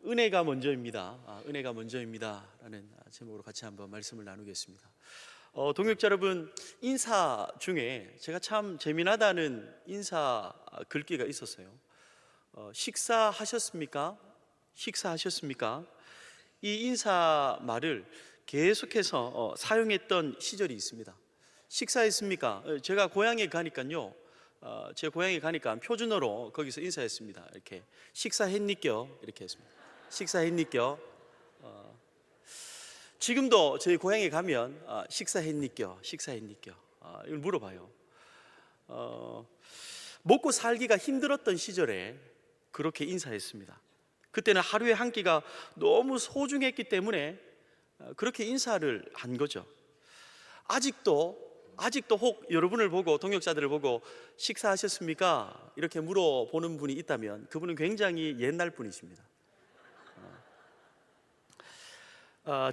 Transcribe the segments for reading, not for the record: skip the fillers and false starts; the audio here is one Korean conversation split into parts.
은혜가 먼저입니다. 은혜가 먼저입니다라는 제목으로 같이 한번 말씀을 나누겠습니다. 동역자 여러분, 인사 중에 제가 참 재미나다는 인사 글귀가 있었어요. 식사하셨습니까? 식사하셨습니까? 이 인사 말을 계속해서 사용했던 시절이 있습니다. 식사했습니까? 제가 고향에 가니까요, 제 고향에 가니까 표준어로 거기서 인사했습니다. 이렇게 식사했니껴 이렇게 했습니다. 식사했니껴. 지금도 저희 고향에 가면 식사했니껴 식사했니껴 이걸 물어봐요. 먹고 살기가 힘들었던 시절에 그렇게 인사했습니다. 그때는 하루에 한 끼가 너무 소중했기 때문에 그렇게 인사를 한 거죠. 아직도 혹 여러분을 보고, 동역자들을 보고 식사하셨습니까? 이렇게 물어보는 분이 있다면 그분은 굉장히 옛날 분이십니다.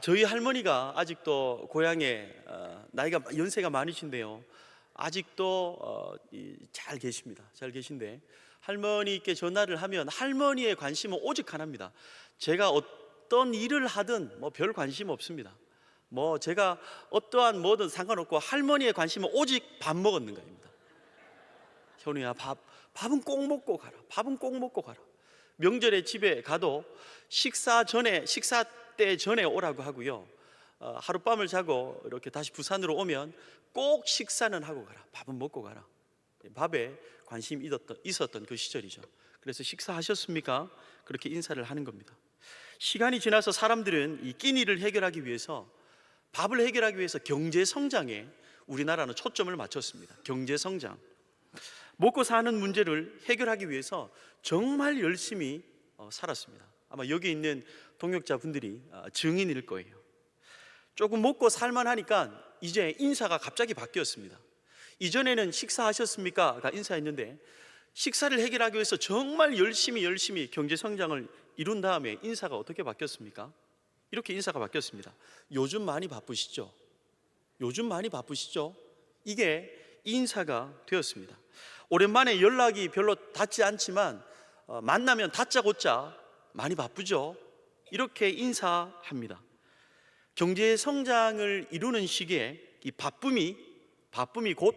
저희 할머니가 아직도 고향에 나이가 연세가 많으신데요, 아직도 잘 계십니다. 잘 계신데 할머니께 전화를 하면 할머니의 관심은 오직 하나입니다. 제가 어떤 일을 하든 별 관심 없습니다. 제가 어떠한 뭐든 상관없고 할머니의 관심은 오직 밥 먹는 거입니다. 현우야, 밥은 꼭 먹고 가라. 밥은 꼭 먹고 가라. 명절에 집에 가도 식사 때 전에 오라고 하고요, 하룻밤을 자고 이렇게 다시 부산으로 오면 꼭 식사는 하고 가라. 밥은 먹고 가라. 밥에 관심이 있었던 그 시절이죠. 그래서 식사하셨습니까? 그렇게 인사를 하는 겁니다. 시간이 지나서 사람들은 이 끼니를 해결하기 위해서, 밥을 해결하기 위해서 경제 성장에 우리나라는 초점을 맞췄습니다. 경제 성장, 먹고 사는 문제를 해결하기 위해서 정말 열심히 살았습니다. 아마 여기 있는 동역자분들이 증인일 거예요. 조금 먹고 살만하니까 이제 인사가 갑자기 바뀌었습니다. 이전에는 식사하셨습니까가 인사했는데, 식사를 해결하기 위해서 정말 열심히 경제 성장을 이룬 다음에 인사가 어떻게 바뀌었습니까? 이렇게 인사가 바뀌었습니다. 요즘 많이 바쁘시죠? 요즘 많이 바쁘시죠? 이게 인사가 되었습니다. 오랜만에 연락이 별로 닿지 않지만 만나면 다짜고짜 많이 바쁘죠? 이렇게 인사합니다. 경제 성장을 이루는 시기에 이 바쁨이 곧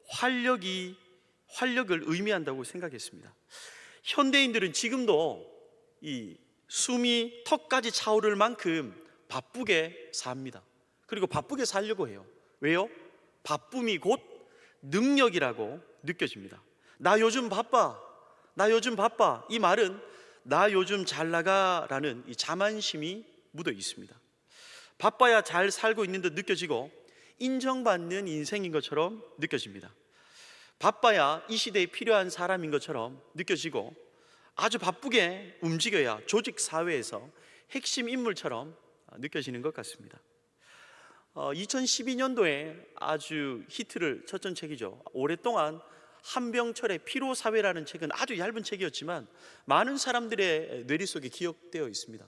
활력을 의미한다고 생각했습니다. 현대인들은 지금도 이 숨이 턱까지 차오를 만큼 바쁘게 삽니다. 그리고 바쁘게 살려고 해요. 왜요? 바쁨이 곧 능력이라고 느껴집니다. 나 요즘 바빠. 이 말은 나 요즘 잘 나가라는 이 자만심이 묻어 있습니다. 바빠야 잘 살고 있는 듯 느껴지고 인정받는 인생인 것처럼 느껴집니다. 바빠야 이 시대에 필요한 사람인 것처럼 느껴지고 아주 바쁘게 움직여야 조직 사회에서 핵심 인물처럼 느껴지는 것 같습니다. 2012년도에 아주 히트를 쳤던 책이죠. 오랫동안 한병철의 피로사회라는 책은 아주 얇은 책이었지만 많은 사람들의 뇌리 속에 기억되어 있습니다.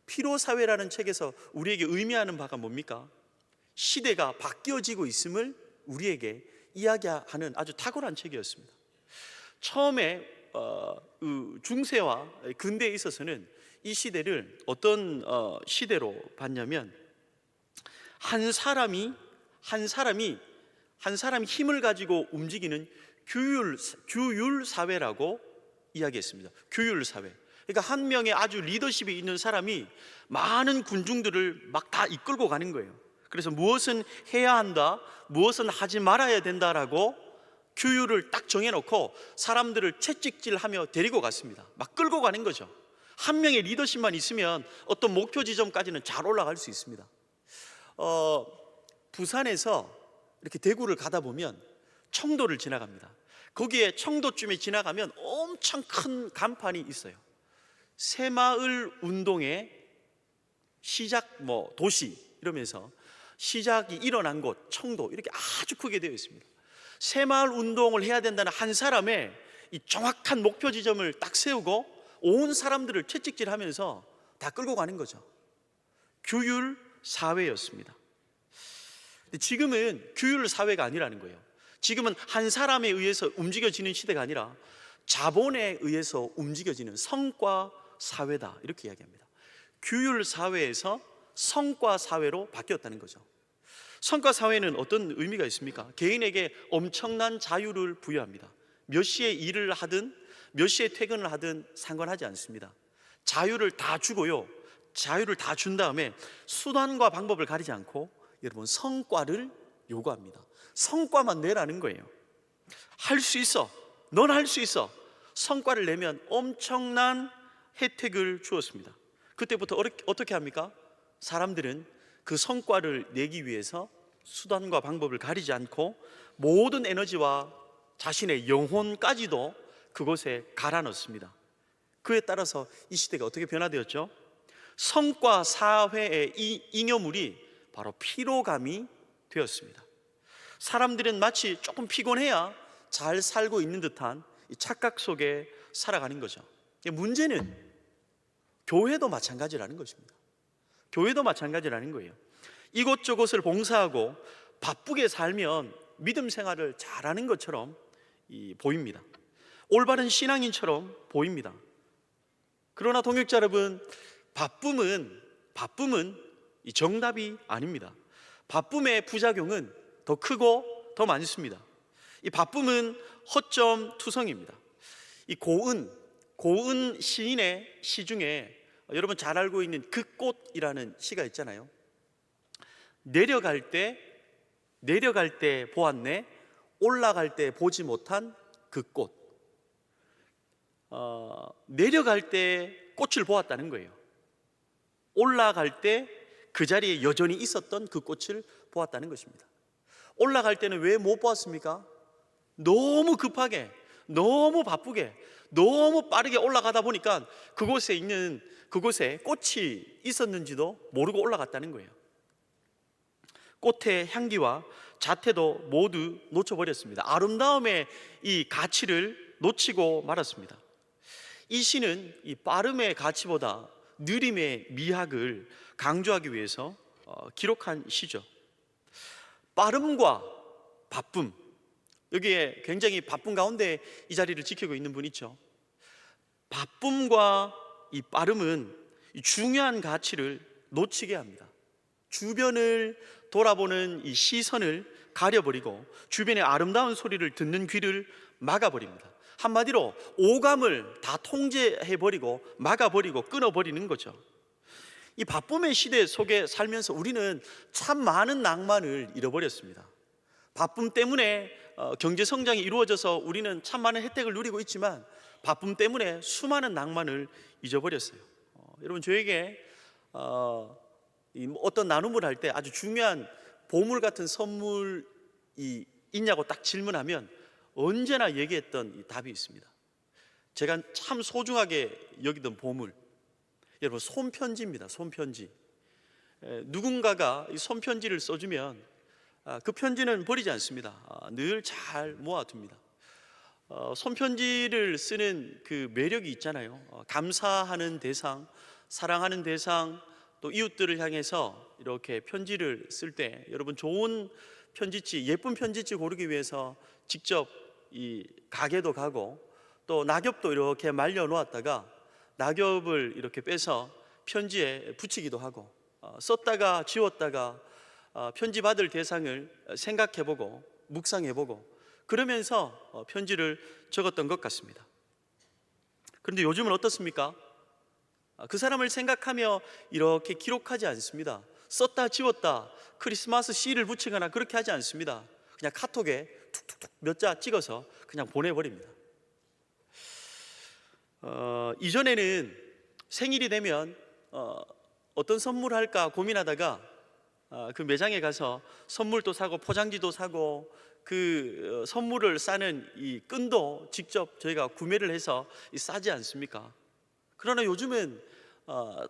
피로사회라는 책에서 우리에게 의미하는 바가 뭡니까? 시대가 바뀌어지고 있음을 우리에게 이야기하는 아주 탁월한 책이었습니다. 처음에 중세와 근대에 있어서는 이 시대를 어떤 시대로 봤냐면, 한 사람이 힘을 가지고 움직이는 규율 사회라고 이야기했습니다. 규율 사회. 그러니까 한 명의 아주 리더십이 있는 사람이 많은 군중들을 막 다 이끌고 가는 거예요. 그래서 무엇은 해야 한다, 무엇은 하지 말아야 된다라고 규율을 딱 정해놓고 사람들을 채찍질하며 데리고 갔습니다. 막 끌고 가는 거죠. 한 명의 리더십만 있으면 어떤 목표 지점까지는 잘 올라갈 수 있습니다. 부산에서 이렇게 대구를 가다 보면 청도를 지나갑니다. 거기에 청도쯤에 지나가면 엄청 큰 간판이 있어요. 새마을 운동의 시작 도시 이러면서 시작이 일어난 곳 청도, 이렇게 아주 크게 되어 있습니다. 새마을 운동을 해야 된다는 한 사람의 이 정확한 목표 지점을 딱 세우고 온 사람들을 채찍질하면서 다 끌고 가는 거죠. 규율 사회였습니다. 지금은 규율 사회가 아니라는 거예요. 지금은 한 사람에 의해서 움직여지는 시대가 아니라 자본에 의해서 움직여지는 성과 사회다, 이렇게 이야기합니다. 규율 사회에서 성과 사회로 바뀌었다는 거죠. 성과 사회는 어떤 의미가 있습니까? 개인에게 엄청난 자유를 부여합니다. 몇 시에 일을 하든 몇 시에 퇴근을 하든 상관하지 않습니다. 자유를 다 주고요, 자유를 다 준 다음에 수단과 방법을 가리지 않고 여러분 성과를 요구합니다. 성과만 내라는 거예요. 할 수 있어, 넌 할 수 있어. 성과를 내면 엄청난 혜택을 주었습니다. 그때부터 어떻게 합니까? 사람들은 그 성과를 내기 위해서 수단과 방법을 가리지 않고 모든 에너지와 자신의 영혼까지도 그곳에 갈아 넣습니다. 그에 따라서 이 시대가 어떻게 변화되었죠? 성과 사회의 이 잉여물이 바로 피로감이 되었습니다. 사람들은 마치 조금 피곤해야 잘 살고 있는 듯한 이 착각 속에 살아가는 거죠. 문제는 교회도 마찬가지라는 것입니다. 교회도 마찬가지라는 거예요. 이곳저곳을 봉사하고 바쁘게 살면 믿음 생활을 잘하는 것처럼 보입니다. 올바른 신앙인처럼 보입니다. 그러나 동역자 여러분, 바쁨은 이 정답이 아닙니다. 바쁨의 부작용은 더 크고 더 많습니다. 이 바쁨은 허점 투성입니다. 이 고은 시인의 시 중에 여러분 잘 알고 있는 그 꽃이라는 시가 있잖아요. 내려갈 때 보았네, 올라갈 때 보지 못한 그 꽃. 내려갈 때 꽃을 보았다는 거예요. 올라갈 때 그 자리에 여전히 있었던 그 꽃을 보았다는 것입니다. 올라갈 때는 왜 못 보았습니까? 너무 급하게, 너무 바쁘게, 너무 빠르게 올라가다 보니까 그곳에 꽃이 있었는지도 모르고 올라갔다는 거예요. 꽃의 향기와 자태도 모두 놓쳐버렸습니다. 아름다움의 이 가치를 놓치고 말았습니다. 이 시는 이 빠름의 가치보다 느림의 미학을 강조하기 위해서 기록한 시죠. 빠름과 바쁨, 여기에 굉장히 바쁜 가운데 이 자리를 지키고 있는 분 있죠. 바쁨과 이 빠름은 이 중요한 가치를 놓치게 합니다. 주변을 돌아보는 이 시선을 가려버리고 주변의 아름다운 소리를 듣는 귀를 막아버립니다. 한마디로 오감을 다 통제해버리고 막아버리고 끊어버리는 거죠. 이 바쁨의 시대 속에 살면서 우리는 참 많은 낭만을 잃어버렸습니다. 바쁨 때문에 경제 성장이 이루어져서 우리는 참 많은 혜택을 누리고 있지만 바쁨 때문에 수많은 낭만을 잊어버렸어요. 여러분, 저에게 어떤 나눔을 할 때 아주 중요한 보물 같은 선물이 있냐고 딱 질문하면 언제나 얘기했던 이 답이 있습니다. 제가 참 소중하게 여기던 보물, 여러분, 손편지입니다. 손편지. 누군가가 이 손편지를 써주면 그 편지는 버리지 않습니다. 늘 잘 모아둡니다. 손편지를 쓰는 그 매력이 있잖아요. 감사하는 대상, 사랑하는 대상, 또 이웃들을 향해서 이렇게 편지를 쓸 때 여러분, 좋은 편지지, 예쁜 편지지 고르기 위해서 직접 이 가게도 가고 또 낙엽도 이렇게 말려 놓았다가 낙엽을 이렇게 빼서 편지에 붙이기도 하고 썼다가 지웠다가 편지 받을 대상을 생각해보고 묵상해보고 그러면서 편지를 적었던 것 같습니다. 그런데 요즘은 어떻습니까? 그 사람을 생각하며 이렇게 기록하지 않습니다. 썼다 지웠다 크리스마스 시를 붙이거나 그렇게 하지 않습니다. 그냥 카톡에 툭툭툭 몇 자 찍어서 그냥 보내버립니다. 이전에는 생일이 되면 어떤 선물을 할까 고민하다가 그 매장에 가서 선물도 사고 포장지도 사고 그 선물을 싸는 이 끈도 직접 저희가 구매를 해서 싸지 않습니까? 그러나 요즘은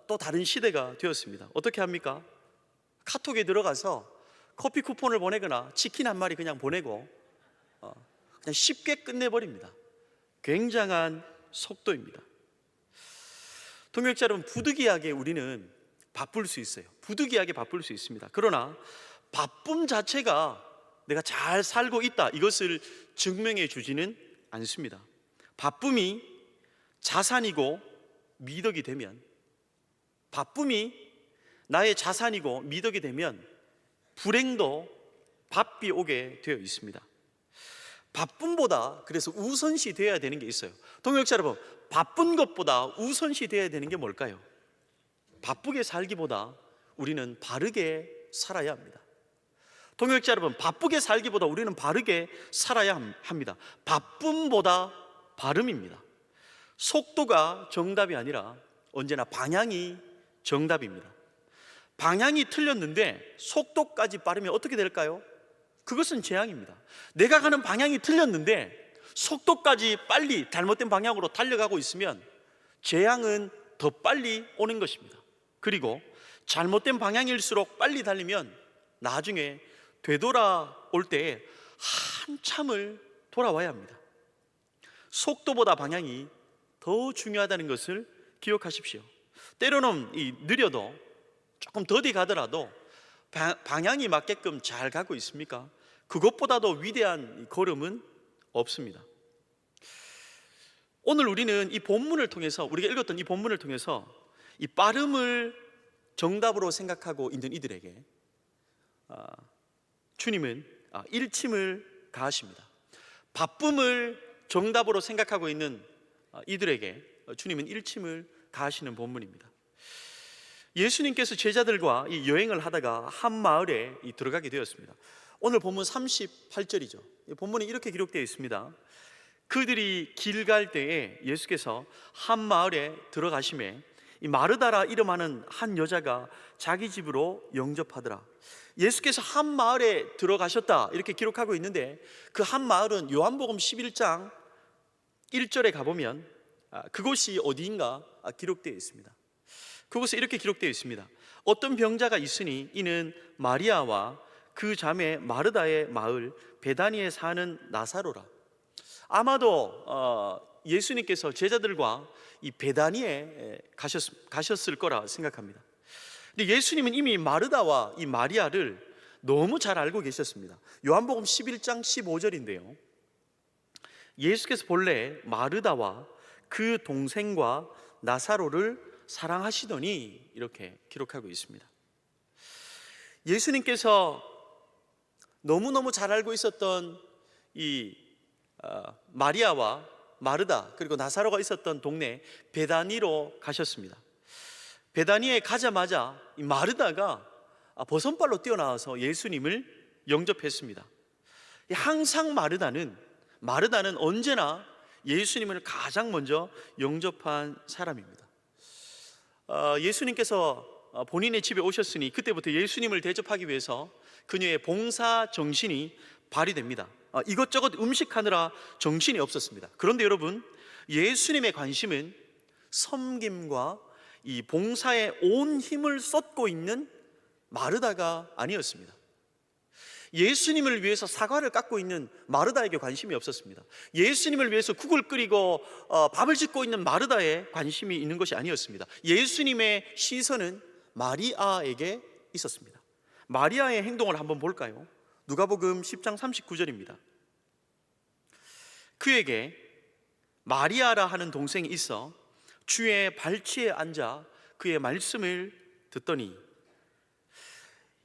또 다른 시대가 되었습니다. 어떻게 합니까? 카톡에 들어가서 커피 쿠폰을 보내거나 치킨 한 마리 그냥 보내고 그냥 쉽게 끝내버립니다. 굉장한 속도입니다. 동역자 여러분, 부득이하게 우리는 바쁠 수 있어요. 부득이하게 바쁠 수 있습니다. 그러나 바쁨 자체가 내가 잘 살고 있다, 이것을 증명해 주지는 않습니다. 바쁨이 자산이고 미덕이 되면, 바쁨이 나의 자산이고 미덕이 되면 불행도 바삐 오게 되어 있습니다. 바쁨보다 그래서 우선시 되어야 되는 게 있어요. 동역자 여러분, 바쁜 것보다 우선시 되어야 되는 게 뭘까요? 바쁘게 살기보다 우리는 바르게 살아야 합니다. 동역자 여러분, 바쁘게 살기보다 우리는 바르게 살아야 합니다. 바쁨보다 발음입니다. 속도가 정답이 아니라 언제나 방향이 정답입니다. 방향이 틀렸는데 속도까지 빠르면 어떻게 될까요? 그것은 재앙입니다. 내가 가는 방향이 틀렸는데 속도까지 빨리 잘못된 방향으로 달려가고 있으면 재앙은 더 빨리 오는 것입니다. 그리고 잘못된 방향일수록 빨리 달리면 나중에 되돌아올 때에 한참을 돌아와야 합니다. 속도보다 방향이 더 중요하다는 것을 기억하십시오. 때로는 느려도 조금 더디 가더라도 방향이 맞게끔 잘 가고 있습니까? 그것보다도 위대한 걸음은 없습니다. 오늘 우리는 이 본문을 통해서, 우리가 읽었던 이 본문을 통해서 이 빠름을 정답으로 생각하고 있는 이들에게 주님은 일침을 가하십니다. 바쁨을 정답으로 생각하고 있는 이들에게 주님은 일침을 가하시는 본문입니다. 예수님께서 제자들과 이 여행을 하다가 한 마을에 들어가게 되었습니다. 오늘 본문 38절이죠. 본문에 이렇게 기록되어 있습니다. 그들이 길 갈 때에 예수께서 한 마을에 들어가심에 이 마르다라 이름하는 한 여자가 자기 집으로 영접하더라. 예수께서 한 마을에 들어가셨다 이렇게 기록하고 있는데, 그 한 마을은 요한복음 11장 1절에 가보면 그곳이 어디인가 기록되어 있습니다. 그곳에 이렇게 기록되어 있습니다. 어떤 병자가 있으니 이는 마리아와 그 자매 마르다의 마을 베다니에 사는 나사로라. 아마도 예수님께서 제자들과 이 베다니에 가셨을 거라 생각합니다. 근데 예수님은 이미 마르다와 이 마리아를 너무 잘 알고 계셨습니다. 요한복음 11장 15절인데요, 예수께서 본래 마르다와 그 동생과 나사로를 사랑하시더니 이렇게 기록하고 있습니다. 예수님께서 너무너무 잘 알고 있었던 이 마리아와 마르다 그리고 나사로가 있었던 동네 베다니로 가셨습니다. 베다니에 가자마자 이 마르다가 버선발로 뛰어나와서 예수님을 영접했습니다. 항상 마르다는 언제나 예수님을 가장 먼저 영접한 사람입니다. 예수님께서 본인의 집에 오셨으니 그때부터 예수님을 대접하기 위해서 그녀의 봉사 정신이 발휘됩니다. 이것저것 음식하느라 정신이 없었습니다. 그런데 여러분, 예수님의 관심은 섬김과 이 봉사에 온 힘을 쏟고 있는 마르다가 아니었습니다. 예수님을 위해서 사과를 깎고 있는 마르다에게 관심이 없었습니다. 예수님을 위해서 국을 끓이고 밥을 짓고 있는 마르다에 관심이 있는 것이 아니었습니다. 예수님의 시선은 마리아에게 있었습니다. 마리아의 행동을 한번 볼까요? 누가복음 10장 39절입니다. 그에게 마리아라 하는 동생이 있어 주의 발치에 앉아 그의 말씀을 듣더니,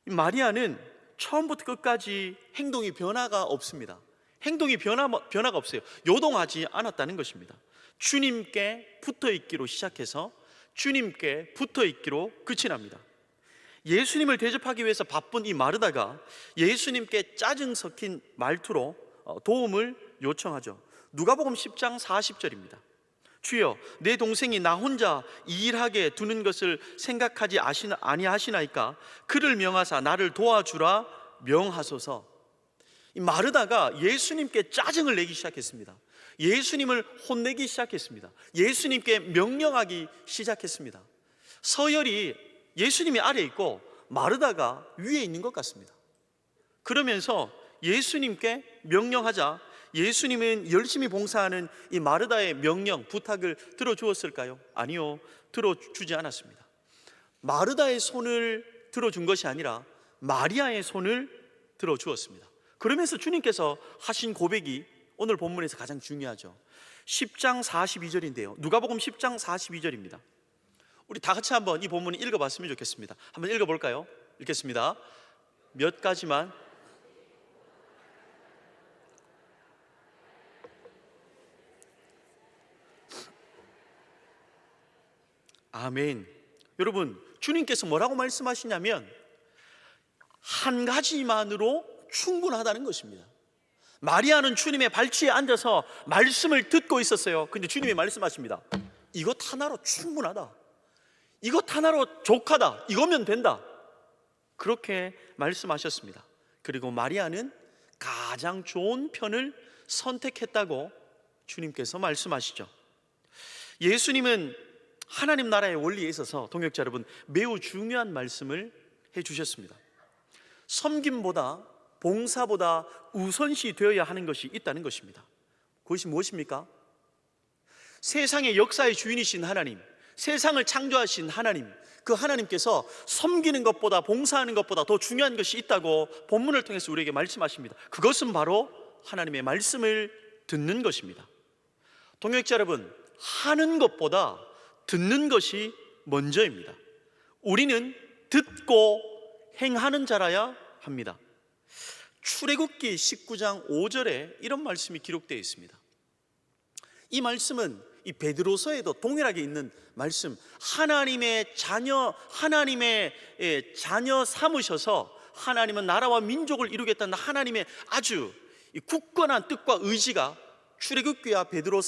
마리아는 처음부터 끝까지 행동이 변화가 없습니다. 행동이 변화가 없어요. 요동하지 않았다는 것입니다. 주님께 붙어 있기로 시작해서 주님께 붙어 있기로 끝이 납니다. 예수님을 대접하기 위해서 바쁜 이 마르다가 예수님께 짜증 섞인 말투로 도움을 요청하죠. 누가복음 10장 40절입니다. 주여, 내 동생이 나 혼자 일하게 두는 것을 생각하지 아니하시나이까? 그를 명하사 나를 도와주라 명하소서. 이 마르다가 예수님께 짜증을 내기 시작했습니다. 예수님을 혼내기 시작했습니다. 예수님께 명령하기 시작했습니다. 서열이 예수님이 아래에 있고 마르다가 위에 있는 것 같습니다. 그러면서 예수님께 명령하자 예수님은 열심히 봉사하는 이 마르다의 명령, 부탁을 들어주었을까요? 아니요, 들어주지 않았습니다. 마르다의 손을 들어준 것이 아니라 마리아의 손을 들어주었습니다. 그러면서 주님께서 하신 고백이 오늘 본문에서 가장 중요하죠. 10장 42절인데요. 누가복음 10장 42절입니다. 우리 다 같이 한번 이 본문을 읽어봤으면 좋겠습니다. 한번 읽어볼까요? 읽겠습니다. 몇 가지만. 아멘. 여러분, 주님께서 뭐라고 말씀하시냐면 한 가지만으로 충분하다는 것입니다. 마리아는 주님의 발치에 앉아서 말씀을 듣고 있었어요. 근데 주님이 말씀하십니다. 이것 하나로 충분하다. 이것 하나로 족하다. 이거면 된다. 그렇게 말씀하셨습니다. 그리고 마리아는 가장 좋은 편을 선택했다고 주님께서 말씀하시죠. 예수님은 하나님 나라의 원리에 있어서 동역자 여러분 매우 중요한 말씀을 해주셨습니다. 섬김보다 봉사보다 우선시 되어야 하는 것이 있다는 것입니다. 그것이 무엇입니까? 세상의 역사의 주인이신 하나님, 세상을 창조하신 하나님, 그 하나님께서 섬기는 것보다 봉사하는 것보다 더 중요한 것이 있다고 본문을 통해서 우리에게 말씀하십니다. 그것은 바로 하나님의 말씀을 듣는 것입니다. 동역자 여러분, 하는 것보다 듣는 것이 먼저입니다. 우리는 듣고 행하는 자라야 합니다. 출애굽기 19장 5절에 이런 말씀이 기록되어 있습니다. 이 말씀은 이 베드로서에도 동일하게 있는 말씀, 하나님의 자녀 삼으셔서 하나님은 나라와 민족을 이루겠다는 하나님의 아주 굳건한 뜻과 의지가 출애굽기와 베드로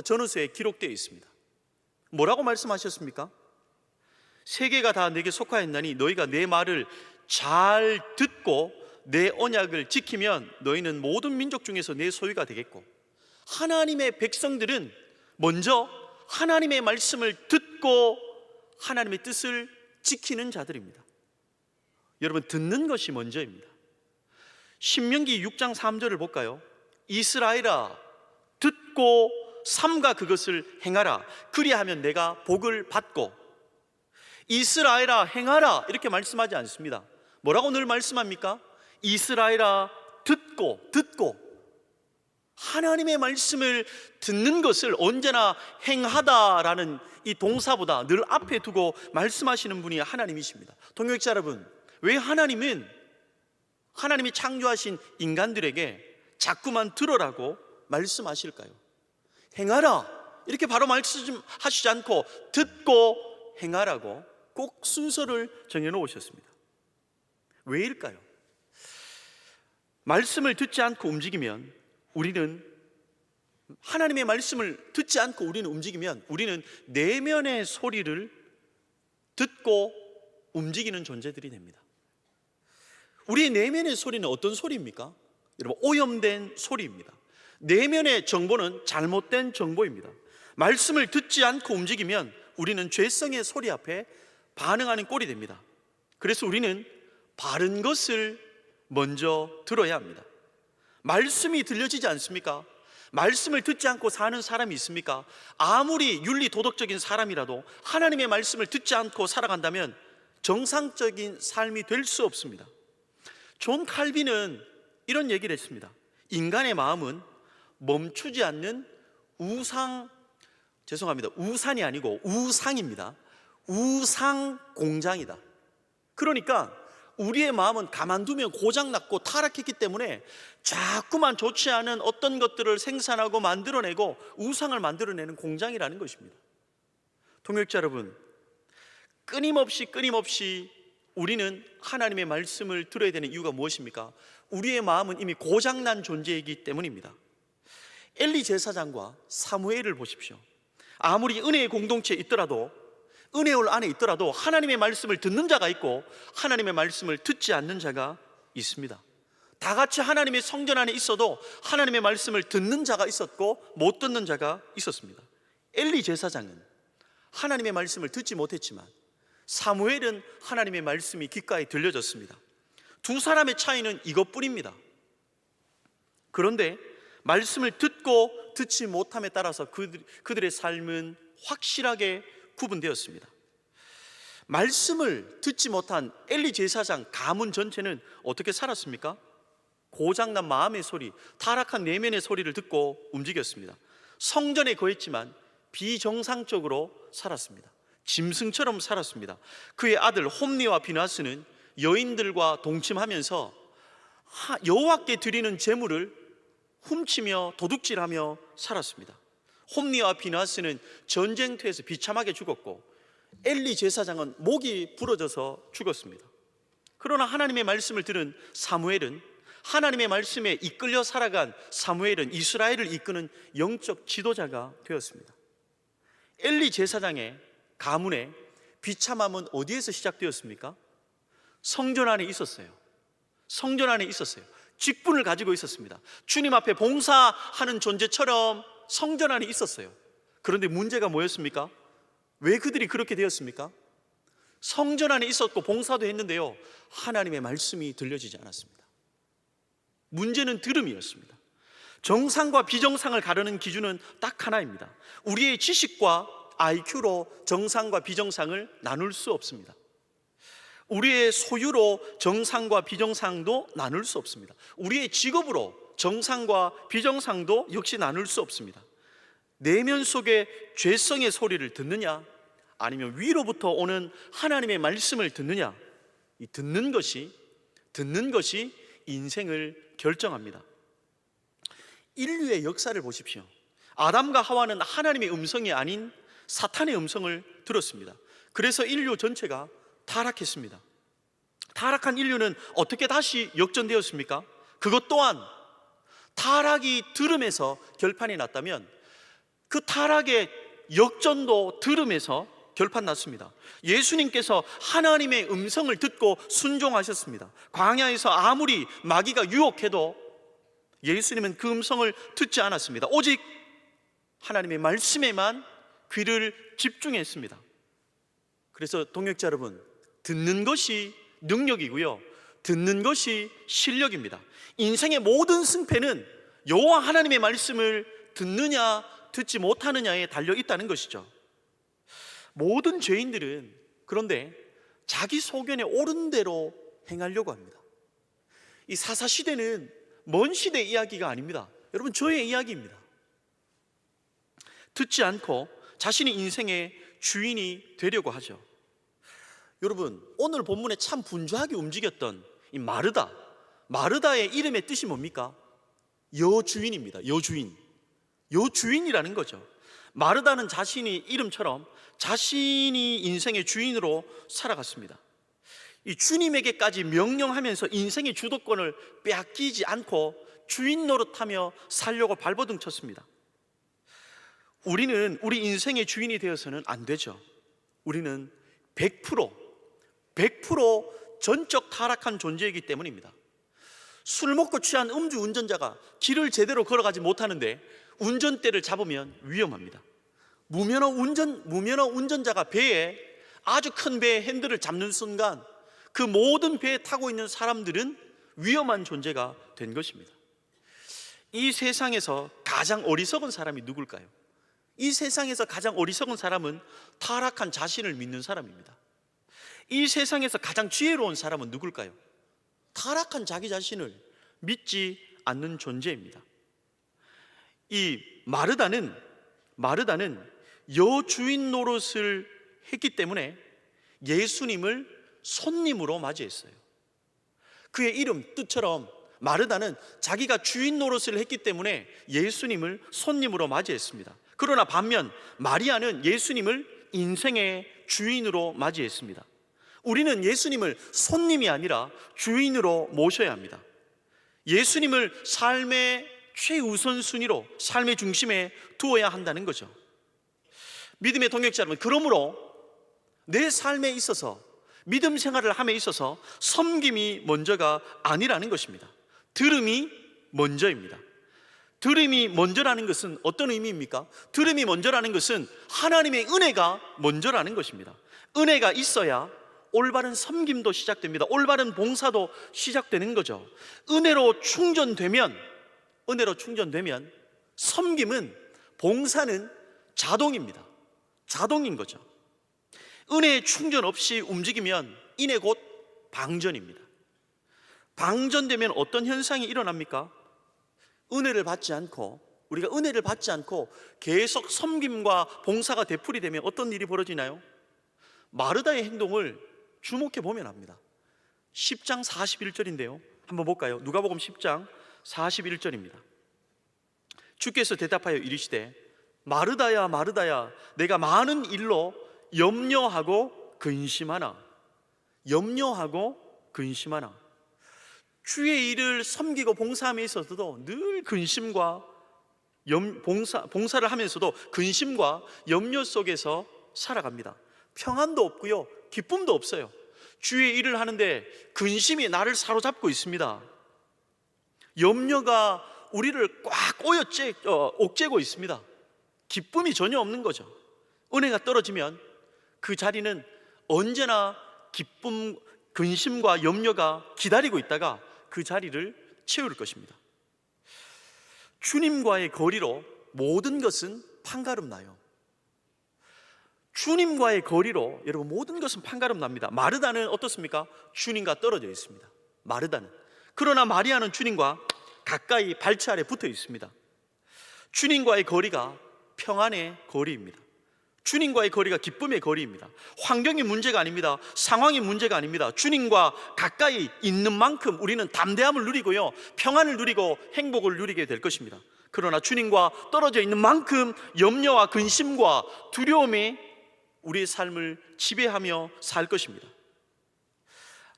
전후서에 기록되어 있습니다. 뭐라고 말씀하셨습니까? 세계가 다 내게 속하였나니 너희가 내 말을 잘 듣고 내 언약을 지키면 너희는 모든 민족 중에서 내 소유가 되겠고, 하나님의 백성들은 먼저 하나님의 말씀을 듣고 하나님의 뜻을 지키는 자들입니다. 여러분, 듣는 것이 먼저입니다. 신명기 6장 3절을 볼까요? 이스라엘아, 듣고 삼가 그것을 행하라. 그리하면 내가 복을 받고. 이스라엘아, 행하라 이렇게 말씀하지 않습니다. 뭐라고 늘 말씀합니까? 이스라엘아, 듣고 하나님의 말씀을 듣는 것을 언제나 행하다라는 이 동사보다 늘 앞에 두고 말씀하시는 분이 하나님이십니다. 동역자 여러분, 왜 하나님이 창조하신 인간들에게 자꾸만 들으라고 말씀하실까요? 행하라 이렇게 바로 말씀하시지 않고 듣고 행하라고 꼭 순서를 정해놓으셨습니다. 왜일까요? 말씀을 듣지 않고 움직이면 하나님의 말씀을 듣지 않고 우리는 움직이면 우리는 내면의 소리를 듣고 움직이는 존재들이 됩니다. 우리의 내면의 소리는 어떤 소리입니까? 여러분, 오염된 소리입니다. 내면의 정보는 잘못된 정보입니다. 말씀을 듣지 않고 움직이면 우리는 죄성의 소리 앞에 반응하는 꼴이 됩니다. 그래서 우리는 바른 것을 먼저 들어야 합니다. 말씀이 들려지지 않습니까? 말씀을 듣지 않고 사는 사람이 있습니까? 아무리 윤리 도덕적인 사람이라도 하나님의 말씀을 듣지 않고 살아간다면 정상적인 삶이 될 수 없습니다. 존 칼빈은 이런 얘기를 했습니다. 인간의 마음은 멈추지 않는 우산이 아니고 우상입니다. 우상 공장이다. 그러니까 우리의 마음은 가만두면 고장났고 타락했기 때문에 자꾸만 좋지 않은 어떤 것들을 생산하고 만들어내고 우상을 만들어내는 공장이라는 것입니다. 동역자 여러분, 끊임없이 우리는 하나님의 말씀을 들어야 되는 이유가 무엇입니까? 우리의 마음은 이미 고장난 존재이기 때문입니다. 엘리 제사장과 사무엘을 보십시오. 아무리 은혜의 공동체에 있더라도, 은혜올 안에 있더라도 하나님의 말씀을 듣는 자가 있고 하나님의 말씀을 듣지 않는 자가 있습니다. 다 같이 하나님의 성전 안에 있어도 하나님의 말씀을 듣는 자가 있었고 못 듣는 자가 있었습니다. 엘리 제사장은 하나님의 말씀을 듣지 못했지만 사무엘은 하나님의 말씀이 귓가에 들려졌습니다. 두 사람의 차이는 이것뿐입니다. 그런데 말씀을 듣고 듣지 못함에 따라서 그들의 삶은 확실하게 구분되었습니다. 말씀을 듣지 못한 엘리 제사장 가문 전체는 어떻게 살았습니까? 고장난 마음의 소리, 타락한 내면의 소리를 듣고 움직였습니다. 성전에 거했지만 비정상적으로 살았습니다. 짐승처럼 살았습니다. 그의 아들 홈니와 비나스는 여인들과 동침하면서 여호와께 드리는 제물을 훔치며 도둑질하며 살았습니다. 홈니와 비나스는 전쟁터에서 비참하게 죽었고 엘리 제사장은 목이 부러져서 죽었습니다. 그러나 하나님의 말씀을 들은 사무엘은, 하나님의 말씀에 이끌려 살아간 사무엘은 이스라엘을 이끄는 영적 지도자가 되었습니다. 엘리 제사장의 가문의 비참함은 어디에서 시작되었습니까? 성전 안에 있었어요. 성전 안에 있었어요. 직분을 가지고 있었습니다. 주님 앞에 봉사하는 존재처럼 성전 안에 있었어요. 그런데 문제가 뭐였습니까? 왜 그들이 그렇게 되었습니까? 성전 안에 있었고 봉사도 했는데요, 하나님의 말씀이 들려지지 않았습니다. 문제는 들음이었습니다. 정상과 비정상을 가르는 기준은 딱 하나입니다. 우리의 지식과 IQ로 정상과 비정상을 나눌 수 없습니다. 우리의 소유로 정상과 비정상도 나눌 수 없습니다. 우리의 직업으로 정상과 비정상도 역시 나눌 수 없습니다. 내면 속에 죄성의 소리를 듣느냐, 아니면 위로부터 오는 하나님의 말씀을 듣느냐, 이 듣는 것이 인생을 결정합니다. 인류의 역사를 보십시오. 아담과 하와는 하나님의 음성이 아닌 사탄의 음성을 들었습니다. 그래서 인류 전체가 타락했습니다. 타락한 인류는 어떻게 다시 역전되었습니까? 그것 또한 타락이 들음에서 결판이 났다면 그 타락의 역전도 들음에서 결판 났습니다. 예수님께서 하나님의 음성을 듣고 순종하셨습니다. 광야에서 아무리 마귀가 유혹해도 예수님은 그 음성을 듣지 않았습니다. 오직 하나님의 말씀에만 귀를 집중했습니다. 그래서 동역자 여러분, 듣는 것이 능력이고요, 듣는 것이 실력입니다. 인생의 모든 승패는 여호와 하나님의 말씀을 듣느냐 듣지 못하느냐에 달려 있다는 것이죠. 모든 죄인들은 그런데 자기 소견에 옳은 대로 행하려고 합니다. 이 사사시대는 먼 시대 이야기가 아닙니다. 여러분, 저의 이야기입니다. 듣지 않고 자신의 인생의 주인이 되려고 하죠. 여러분, 오늘 본문에 참 분주하게 움직였던 이 마르다의 이름의 뜻이 뭡니까? 여주인입니다. 여주인이라는 거죠. 마르다는 자신이 이름처럼 자신이 인생의 주인으로 살아갔습니다. 이 주님에게까지 명령하면서 인생의 주도권을 빼앗기지 않고 주인 노릇하며 살려고 발버둥 쳤습니다. 우리는 우리 인생의 주인이 되어서는 안 되죠. 우리는 100% 전적 타락한 존재이기 때문입니다. 술 먹고 취한 음주운전자가 길을 제대로 걸어가지 못하는데 운전대를 잡으면 위험합니다. 무면허 운전자가 배에, 아주 큰 배의 핸들을 잡는 순간 그 모든 배에 타고 있는 사람들은 위험한 존재가 된 것입니다. 이 세상에서 가장 어리석은 사람이 누굴까요? 이 세상에서 가장 어리석은 사람은 타락한 자신을 믿는 사람입니다. 이 세상에서 가장 지혜로운 사람은 누굴까요? 타락한 자기 자신을 믿지 않는 존재입니다. 이 마르다는 여주인 노릇을 했기 때문에 예수님을 손님으로 맞이했어요. 그의 이름 뜻처럼 마르다는 자기가 주인 노릇을 했기 때문에 예수님을 손님으로 맞이했습니다. 그러나 반면 마리아는 예수님을 인생의 주인으로 맞이했습니다. 우리는 예수님을 손님이 아니라 주인으로 모셔야 합니다. 예수님을 삶의 최우선순위로, 삶의 중심에 두어야 한다는 거죠. 믿음의 동역자 여러분, 그러므로 내 삶에 있어서, 믿음 생활을 함에 있어서 섬김이 먼저가 아니라는 것입니다. 들음이 먼저입니다. 들음이 먼저라는 것은 어떤 의미입니까? 들음이 먼저라는 것은 하나님의 은혜가 먼저라는 것입니다. 은혜가 있어야 올바른 섬김도 시작됩니다. 올바른 봉사도 시작되는 거죠. 은혜로 충전되면 섬김은, 봉사는 자동입니다. 자동인 거죠. 은혜의 충전 없이 움직이면 이내 곧 방전입니다. 방전되면 어떤 현상이 일어납니까? 은혜를 받지 않고 우리가 은혜를 받지 않고 계속 섬김과 봉사가 되풀이되면 어떤 일이 벌어지나요? 마르다의 행동을 주목해 보면 압니다. 10장 41절인데요 한번 볼까요? 누가복음 10장 41절입니다. 주께서 대답하여 이르시되 마르다야 마르다야 내가 많은 일로 염려하고 근심하나. 염려하고 근심하나. 주의 일을 섬기고 봉사함에 있어서도 늘 근심과 봉사를 하면서도 근심과 염려 속에서 살아갑니다. 평안도 없고요 기쁨도 없어요. 주의 일을 하는데 근심이 나를 사로잡고 있습니다. 염려가 우리를 꽉 옥죄고 있습니다. 기쁨이 전혀 없는 거죠. 은혜가 떨어지면 그 자리는 언제나 기쁨, 근심과 염려가 기다리고 있다가 그 자리를 채울 것입니다. 주님과의 거리로 모든 것은 판가름 나요. 주님과의 거리로 여러분 모든 것은 판가름 납니다. 마르다는 어떻습니까? 주님과 떨어져 있습니다. 마르다는. 그러나 마리아는 주님과 가까이 발치 아래 붙어 있습니다. 주님과의 거리가 평안의 거리입니다. 주님과의 거리가 기쁨의 거리입니다. 환경이 문제가 아닙니다. 상황이 문제가 아닙니다. 주님과 가까이 있는 만큼 우리는 담대함을 누리고요 평안을 누리고 행복을 누리게 될 것입니다. 그러나 주님과 떨어져 있는 만큼 염려와 근심과 두려움이 우리의 삶을 지배하며 살 것입니다.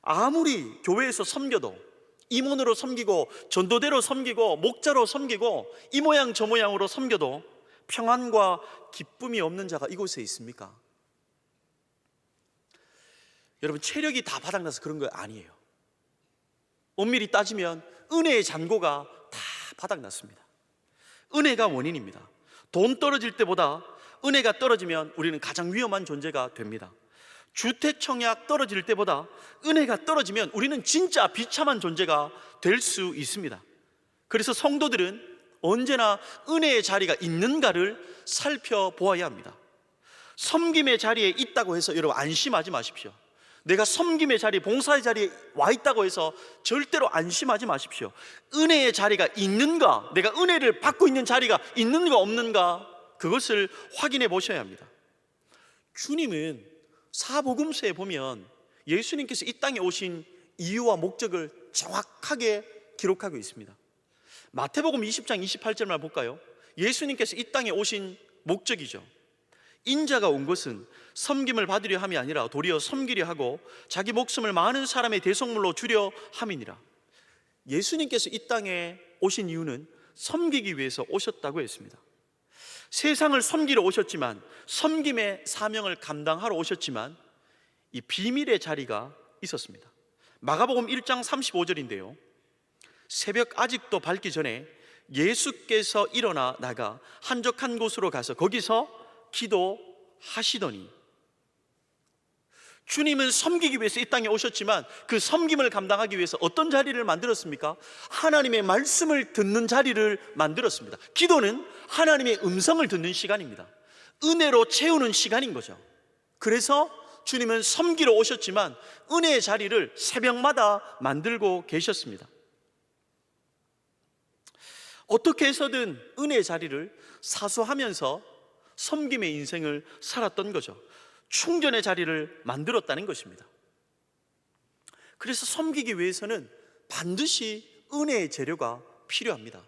아무리 교회에서 섬겨도 임원으로 섬기고 전도대로 섬기고 목자로 섬기고 이 모양 저 모양으로 섬겨도 평안과 기쁨이 없는 자가 이곳에 있습니까? 여러분 체력이 다 바닥나서 그런 거 아니에요. 엄밀히 따지면 은혜의 잔고가 다 바닥났습니다. 은혜가 원인입니다. 돈 떨어질 때보다 은혜가 떨어지면 우리는 가장 위험한 존재가 됩니다. 주택 청약 떨어질 때보다 은혜가 떨어지면 우리는 진짜 비참한 존재가 될 수 있습니다. 그래서 성도들은 언제나 은혜의 자리가 있는가를 살펴보아야 합니다. 섬김의 자리에 있다고 해서 여러분 안심하지 마십시오. 내가 섬김의 자리, 봉사의 자리에 와 있다고 해서 절대로 안심하지 마십시오. 은혜의 자리가 있는가, 내가 은혜를 받고 있는 자리가 있는가 없는가, 그것을 확인해 보셔야 합니다. 주님은 사복음서에 보면 예수님께서 이 땅에 오신 이유와 목적을 정확하게 기록하고 있습니다. 마태복음 20장 28절만 볼까요? 예수님께서 이 땅에 오신 목적이죠. 인자가 온 것은 섬김을 받으려 함이 아니라 도리어 섬기려 하고 자기 목숨을 많은 사람의 대속물로 주려 함이니라. 예수님께서 이 땅에 오신 이유는 섬기기 위해서 오셨다고 했습니다. 세상을 섬기러 오셨지만, 섬김의 사명을 감당하러 오셨지만 이 비밀의 자리가 있었습니다. 마가복음 1장 35절인데요 새벽 아직도 밝기 전에 예수께서 일어나 나가 한적한 곳으로 가서 거기서 기도하시더니. 주님은 섬기기 위해서 이 땅에 오셨지만 그 섬김을 감당하기 위해서 어떤 자리를 만들었습니까? 하나님의 말씀을 듣는 자리를 만들었습니다. 기도는 하나님의 음성을 듣는 시간입니다. 은혜로 채우는 시간인 거죠. 그래서 주님은 섬기러 오셨지만 은혜의 자리를 새벽마다 만들고 계셨습니다. 어떻게 해서든 은혜의 자리를 사수하면서 섬김의 인생을 살았던 거죠. 충전의 자리를 만들었다는 것입니다. 그래서 섬기기 위해서는 반드시 은혜의 재료가 필요합니다.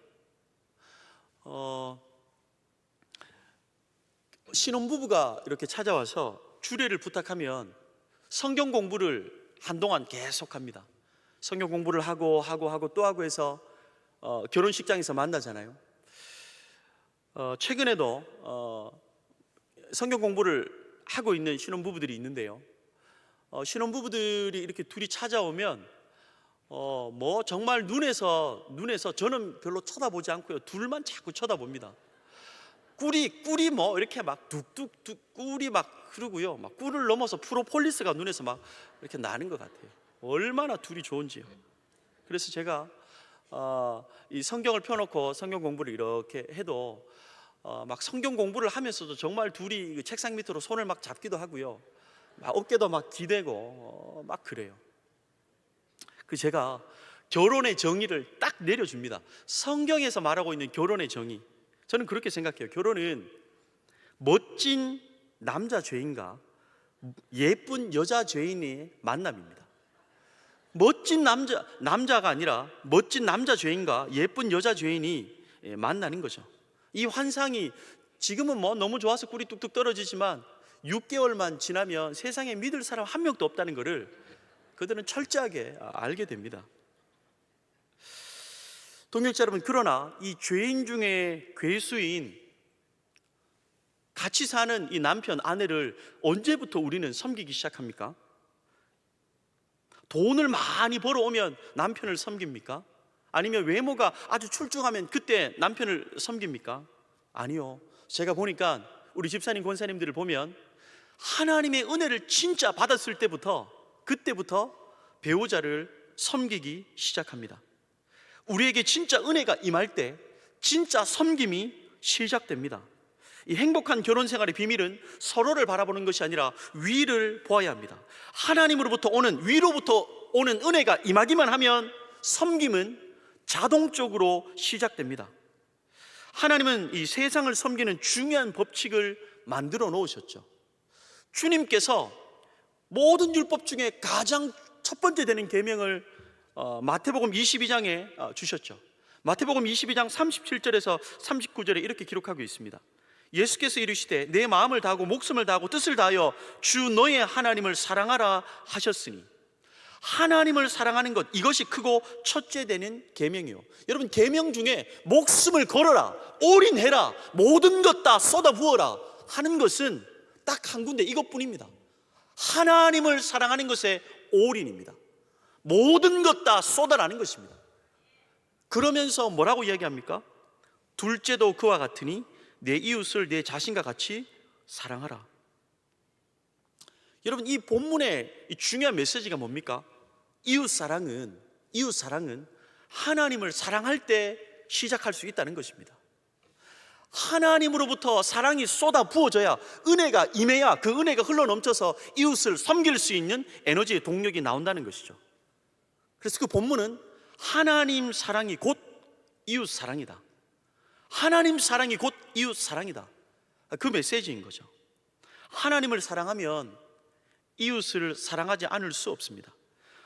신혼부부가 이렇게 찾아와서 주례를 부탁하면 성경 공부를 한동안 계속합니다. 성경 공부를 하고 또 하고 해서 결혼식장에서 만나잖아요. 최근에도 성경 공부를 하고 있는 신혼부부들이 있는데요 신혼부부들이 이렇게 둘이 찾아오면 뭐 정말 눈에서 저는 별로 쳐다보지 않고요 둘만 자꾸 쳐다봅니다. 꿀이 뭐 이렇게 막 뚝뚝뚝 꿀이 막 흐르고요 막 꿀을 넘어서 프로폴리스가 눈에서 막 이렇게 나는 것 같아요. 얼마나 둘이 좋은지요. 그래서 제가 이 성경을 펴놓고 성경 공부를 이렇게 해도 막 성경 공부를 하면서도 정말 둘이 책상 밑으로 손을 막 잡기도 하고요 막 어깨도 막 기대고 막 그래요. 제가 결혼의 정의를 딱 내려줍니다. 성경에서 말하고 있는 결혼의 정의, 저는 그렇게 생각해요. 결혼은 멋진 남자 죄인과 예쁜 여자 죄인의 만남입니다. 멋진 남자가 아니라 멋진 남자 죄인과 예쁜 여자 죄인이 만나는 거죠. 이 환상이 지금은 뭐 너무 좋아서 꿀이 뚝뚝 떨어지지만 6개월만 지나면 세상에 믿을 사람 한 명도 없다는 것을 그들은 철저하게 알게 됩니다. 동역자 여러분, 그러나 이 죄인 중에 괴수인 같이 사는 이 남편, 아내를 언제부터 우리는 섬기기 시작합니까? 돈을 많이 벌어오면 남편을 섬깁니까? 아니면 외모가 아주 출중하면 그때 남편을 섬깁니까? 아니요. 제가 보니까 우리 집사님, 권사님들을 보면 하나님의 은혜를 진짜 받았을 때부터, 그때부터 배우자를 섬기기 시작합니다. 우리에게 진짜 은혜가 임할 때 진짜 섬김이 시작됩니다. 이 행복한 결혼 생활의 비밀은 서로를 바라보는 것이 아니라 위를 보아야 합니다. 하나님으로부터 오는, 위로부터 오는 은혜가 임하기만 하면 섬김은 자동적으로 시작됩니다. 하나님은 이 세상을 섬기는 중요한 법칙을 만들어 놓으셨죠. 주님께서 모든 율법 중에 가장 첫 번째 되는 계명을 마태복음 22장에 주셨죠. 마태복음 22장 37절에서 39절에 이렇게 기록하고 있습니다. 예수께서 이르시되 내 마음을 다하고 목숨을 다하고 뜻을 다하여 주 너의 하나님을 사랑하라 하셨으니, 하나님을 사랑하는 것, 이것이 크고 첫째 되는 계명이요. 여러분, 계명 중에 목숨을 걸어라, 올인해라, 모든 것 다 쏟아부어라 하는 것은 딱 한 군데, 이것뿐입니다. 하나님을 사랑하는 것에 올인입니다. 모든 것 다 쏟아라는 것입니다. 그러면서 뭐라고 이야기합니까? 둘째도 그와 같으니 내 이웃을 내 자신과 같이 사랑하라. 여러분, 이 본문의 이 중요한 메시지가 뭡니까? 이웃사랑은 하나님을 사랑할 때 시작할 수 있다는 것입니다. 하나님으로부터 사랑이 쏟아 부어져야, 은혜가 임해야 그 은혜가 흘러넘쳐서 이웃을 섬길 수 있는 에너지의 동력이 나온다는 것이죠. 그래서 그 본문은 하나님 사랑이 곧 이웃 사랑이다, 하나님 사랑이 곧 이웃 사랑이다, 그 메시지인 거죠. 하나님을 사랑하면 이웃을 사랑하지 않을 수 없습니다.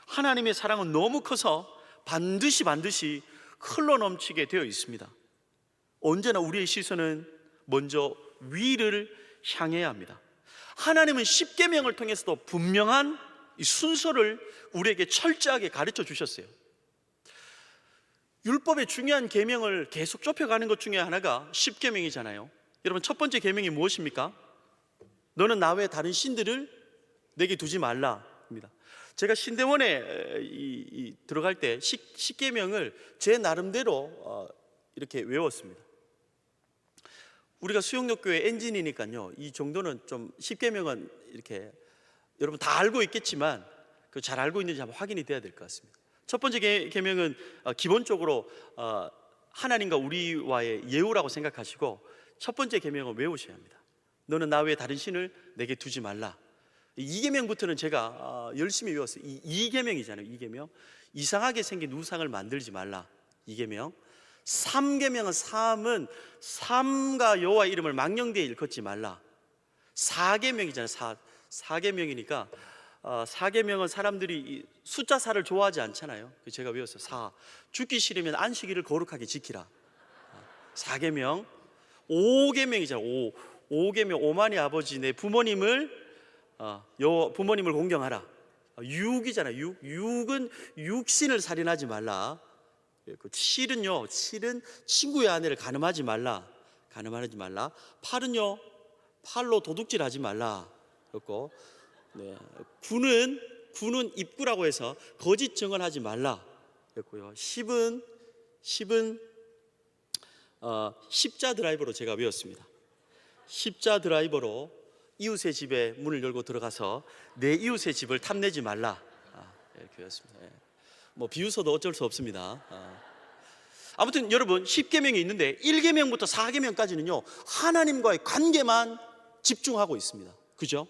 하나님의 사랑은 너무 커서 반드시 흘러넘치게 되어 있습니다. 언제나 우리의 시선은 먼저 위를 향해야 합니다. 하나님은 십계명을 통해서도 분명한 이 순서를 우리에게 철저하게 가르쳐 주셨어요. 율법의 중요한 계명을 계속 좁혀가는 것 중에 하나가 십계명이잖아요. 여러분, 첫 번째 계명이 무엇입니까? 너는 나 외에 다른 신들을 내게 두지 말라입니다. 제가 신대원에 들어갈 때 십계명을 제 나름대로 이렇게 외웠습니다. 우리가 수영역교회 엔진이니까요, 이 정도는 좀 십계명은 이렇게 여러분 다 알고 있겠지만 그 잘 알고 있는지 한번 확인이 돼야 될 것 같습니다. 첫 번째 계명은 기본적으로 하나님과 우리와의 예우라고 생각하시고 첫 번째 계명은 외우셔야 합니다. 너는 나 외에 다른 신을 내게 두지 말라. 이 계명부터는 제가 열심히 외웠어요. 이 계명이잖아요. 이 계명. 이상하게 생긴 우상을 만들지 말라. 이 계명. 3계명은 삼가 여호와 이름을 망령되이 일컫지 말라. 4계명이잖아요. 4계명이니까 4계명은 사람들이 숫자 4를 좋아하지 않잖아요. 제가 외웠어요. 4. 죽기 싫으면 안식일을 거룩하게 지키라. 4계명. 5계명이잖아요. 5계명, 오만의 아버지 내 부모님을 공경하라. 6이잖아요. 6은 육신을 살인하지 말라. 7은 친구의 아내를 간음하지 말라. 8은요, 팔로 도둑질하지 말라. 그렇고, 9는 입구라고 해서 거짓 증언하지 말라. 그랬고요. 10은 십자 드라이버로 제가 외웠습니다. 십자 드라이버로 이웃의 집에 문을 열고 들어가서 내 이웃의 집을 탐내지 말라. 이렇게 외웠습니다. 뭐 비웃어도 어쩔 수 없습니다. 아무튼 여러분, 10계명이 있는데 1계명부터 4계명까지는요 하나님과의 관계만 집중하고 있습니다. 그죠?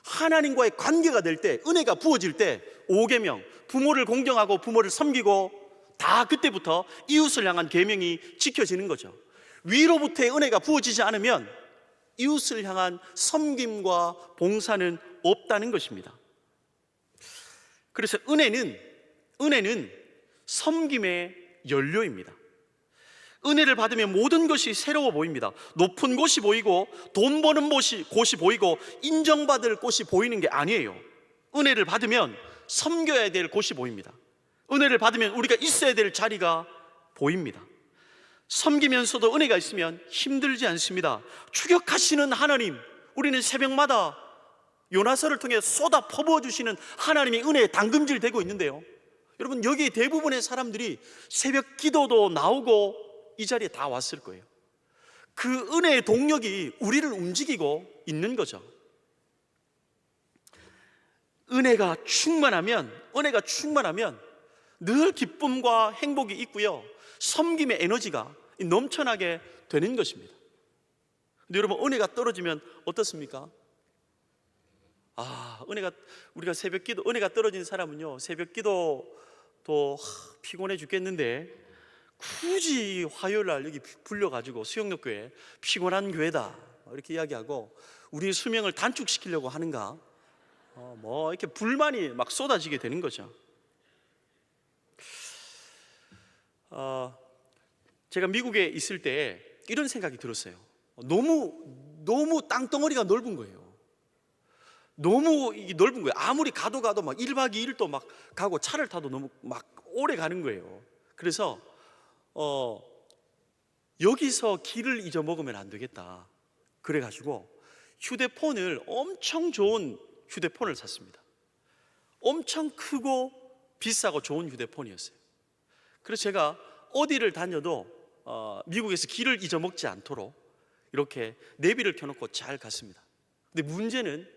하나님과의 관계가 될 때, 은혜가 부어질 때 5계명, 부모를 공경하고 부모를 섬기고, 다 그때부터 이웃을 향한 계명이 지켜지는 거죠. 위로부터의 은혜가 부어지지 않으면 이웃을 향한 섬김과 봉사는 없다는 것입니다. 그래서 은혜는 섬김의 연료입니다. 은혜를 받으면 모든 것이 새로워 보입니다. 높은 곳이 보이고 돈 버는 곳이 보이고 인정받을 곳이 보이는 게 아니에요. 은혜를 받으면 섬겨야 될 곳이 보입니다. 은혜를 받으면 우리가 있어야 될 자리가 보입니다. 섬기면서도 은혜가 있으면 힘들지 않습니다. 추격하시는 하나님, 우리는 새벽마다 요나서를 통해 쏟아 퍼부어 주시는 하나님의 은혜에 당금질 되고 있는데요, 여러분, 여기 대부분의 사람들이 새벽 기도도 나오고 이 자리에 다 왔을 거예요. 그 은혜의 동력이 우리를 움직이고 있는 거죠. 은혜가 충만하면 늘 기쁨과 행복이 있고요, 섬김의 에너지가 넘쳐나게 되는 것입니다. 근데 여러분, 은혜가 떨어지면 어떻습니까? 우리가 새벽 기도, 은혜가 떨어진 사람은요, 새벽 기도도 피곤해 죽겠는데 굳이 화요일 날 여기 불려가지고 수영역교회 피곤한 교회다 이렇게 이야기하고 우리의 수명을 단축시키려고 하는가, 이렇게 불만이 막 쏟아지게 되는 거죠. 제가 미국에 있을 때 이런 생각이 들었어요. 너무 땅덩어리가 넓은 거예요. 너무 넓은 거예요. 아무리 가도 막 1박 2일도 막 가고 차를 타도 너무 막 오래 가는 거예요. 그래서 여기서 길을 잊어먹으면 안 되겠다. 그래가지고 휴대폰을, 엄청 좋은 휴대폰을 샀습니다. 엄청 크고 비싸고 좋은 휴대폰이었어요. 그래서 제가 어디를 다녀도 미국에서 길을 잊어먹지 않도록 이렇게 내비를 켜놓고 잘 갔습니다. 근데 문제는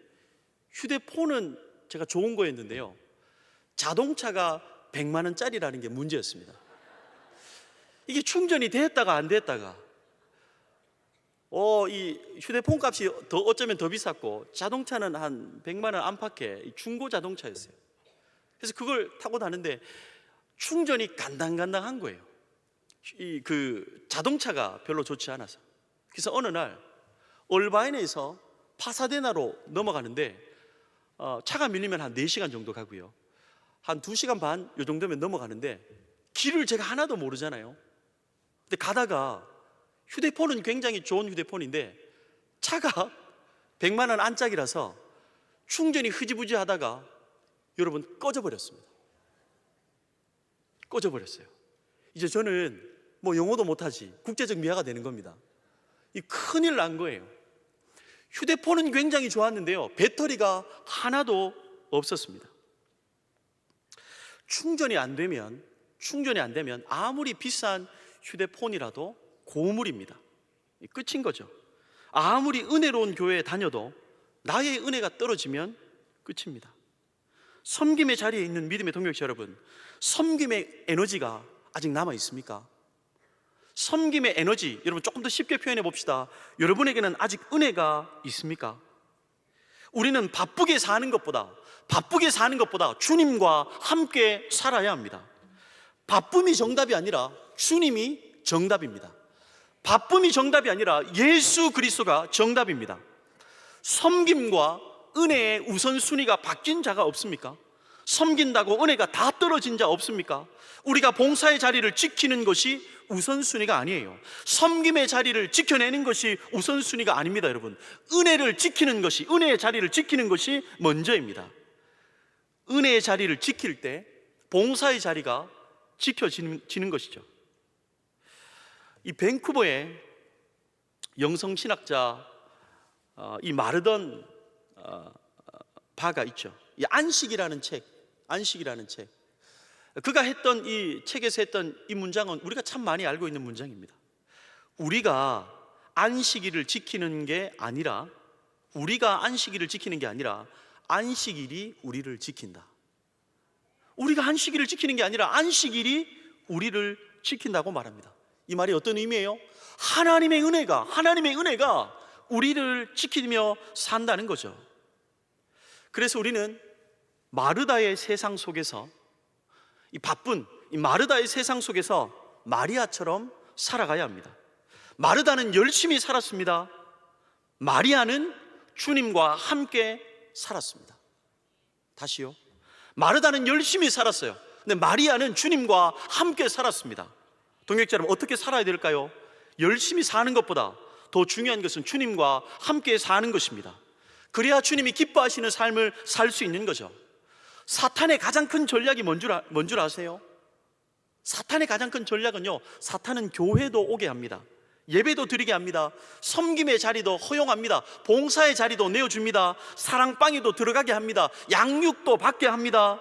휴대폰은 제가 좋은 거였는데요, 자동차가 100만 원짜리라는 게 문제였습니다. 이게 충전이 됐다가 안 됐다가 이 휴대폰 값이 어쩌면 더 비쌌고, 자동차는 한 100만 원 안팎의 중고 자동차였어요. 그래서 그걸 타고 다는데 충전이 간당간당한 거예요. 그 자동차가 별로 좋지 않아서. 그래서 어느 날 얼바인에서 파사데나로 넘어가는데 차가 밀리면 한 4시간 정도 가고요, 한 2시간 반 요 정도면 넘어가는데 길을 제가 하나도 모르잖아요. 근데 가다가 휴대폰은 굉장히 좋은 휴대폰인데 차가 100만 원 안짝이라서 충전이 흐지부지 하다가 여러분 꺼져버렸습니다. 꺼져버렸어요. 이제 저는 영어도 못하지 국제적 미아가 되는 겁니다. 이 큰일 난 거예요. 휴대폰은 굉장히 좋았는데요, 배터리가 하나도 없었습니다. 충전이 안 되면 아무리 비싼 휴대폰이라도 고물입니다. 끝인 거죠. 아무리 은혜로운 교회에 다녀도 나의 은혜가 떨어지면 끝입니다. 섬김의 자리에 있는 믿음의 동역자 여러분, 섬김의 에너지가 아직 남아 있습니까? 섬김의 에너지, 여러분 조금 더 쉽게 표현해 봅시다. 여러분에게는 아직 은혜가 있습니까? 우리는 바쁘게 사는 것보다 주님과 함께 살아야 합니다. 바쁨이 정답이 아니라 주님이 정답입니다. 바쁨이 정답이 아니라 예수 그리스도가 정답입니다. 섬김과 은혜의 우선순위가 바뀐 자가 없습니까? 섬긴다고 은혜가 다 떨어진 자 없습니까? 우리가 봉사의 자리를 지키는 것이 우선순위가 아니에요. 섬김의 자리를 지켜내는 것이 우선순위가 아닙니다. 여러분, 은혜의 자리를 지키는 것이 먼저입니다. 은혜의 자리를 지킬 때 봉사의 자리가 지켜지는 것이죠. 이 밴쿠버의 영성신학자 이 마르던 바가 있죠. 이 안식이라는 책. 그가 했던 이 책에서 했던 이 문장은 우리가 참 많이 알고 있는 문장입니다. 우리가 안식일을 지키는 게 아니라 안식일이 우리를 지킨다. 우리가 안식일을 지키는 게 아니라 안식일이 우리를 지킨다고 말합니다. 이 말이 어떤 의미예요? 하나님의 은혜가 우리를 지키며 산다는 거죠. 그래서 우리는 마르다의 세상 속에서, 이 바쁜 이 마르다의 세상 속에서 마리아처럼 살아가야 합니다. 마르다는 열심히 살았습니다. 마리아는 주님과 함께 살았습니다. 다시요. 마르다는 열심히 살았어요. 근데 마리아는 주님과 함께 살았습니다. 동역자 여러분, 어떻게 살아야 될까요? 열심히 사는 것보다 더 중요한 것은 주님과 함께 사는 것입니다. 그래야 주님이 기뻐하시는 삶을 살 수 있는 거죠. 사탄의 가장 큰 전략이 뭔 줄 아세요? 사탄의 가장 큰 전략은요, 사탄은 교회도 오게 합니다. 예배도 드리게 합니다. 섬김의 자리도 허용합니다. 봉사의 자리도 내어줍니다. 사랑방에도 들어가게 합니다. 양육도 받게 합니다.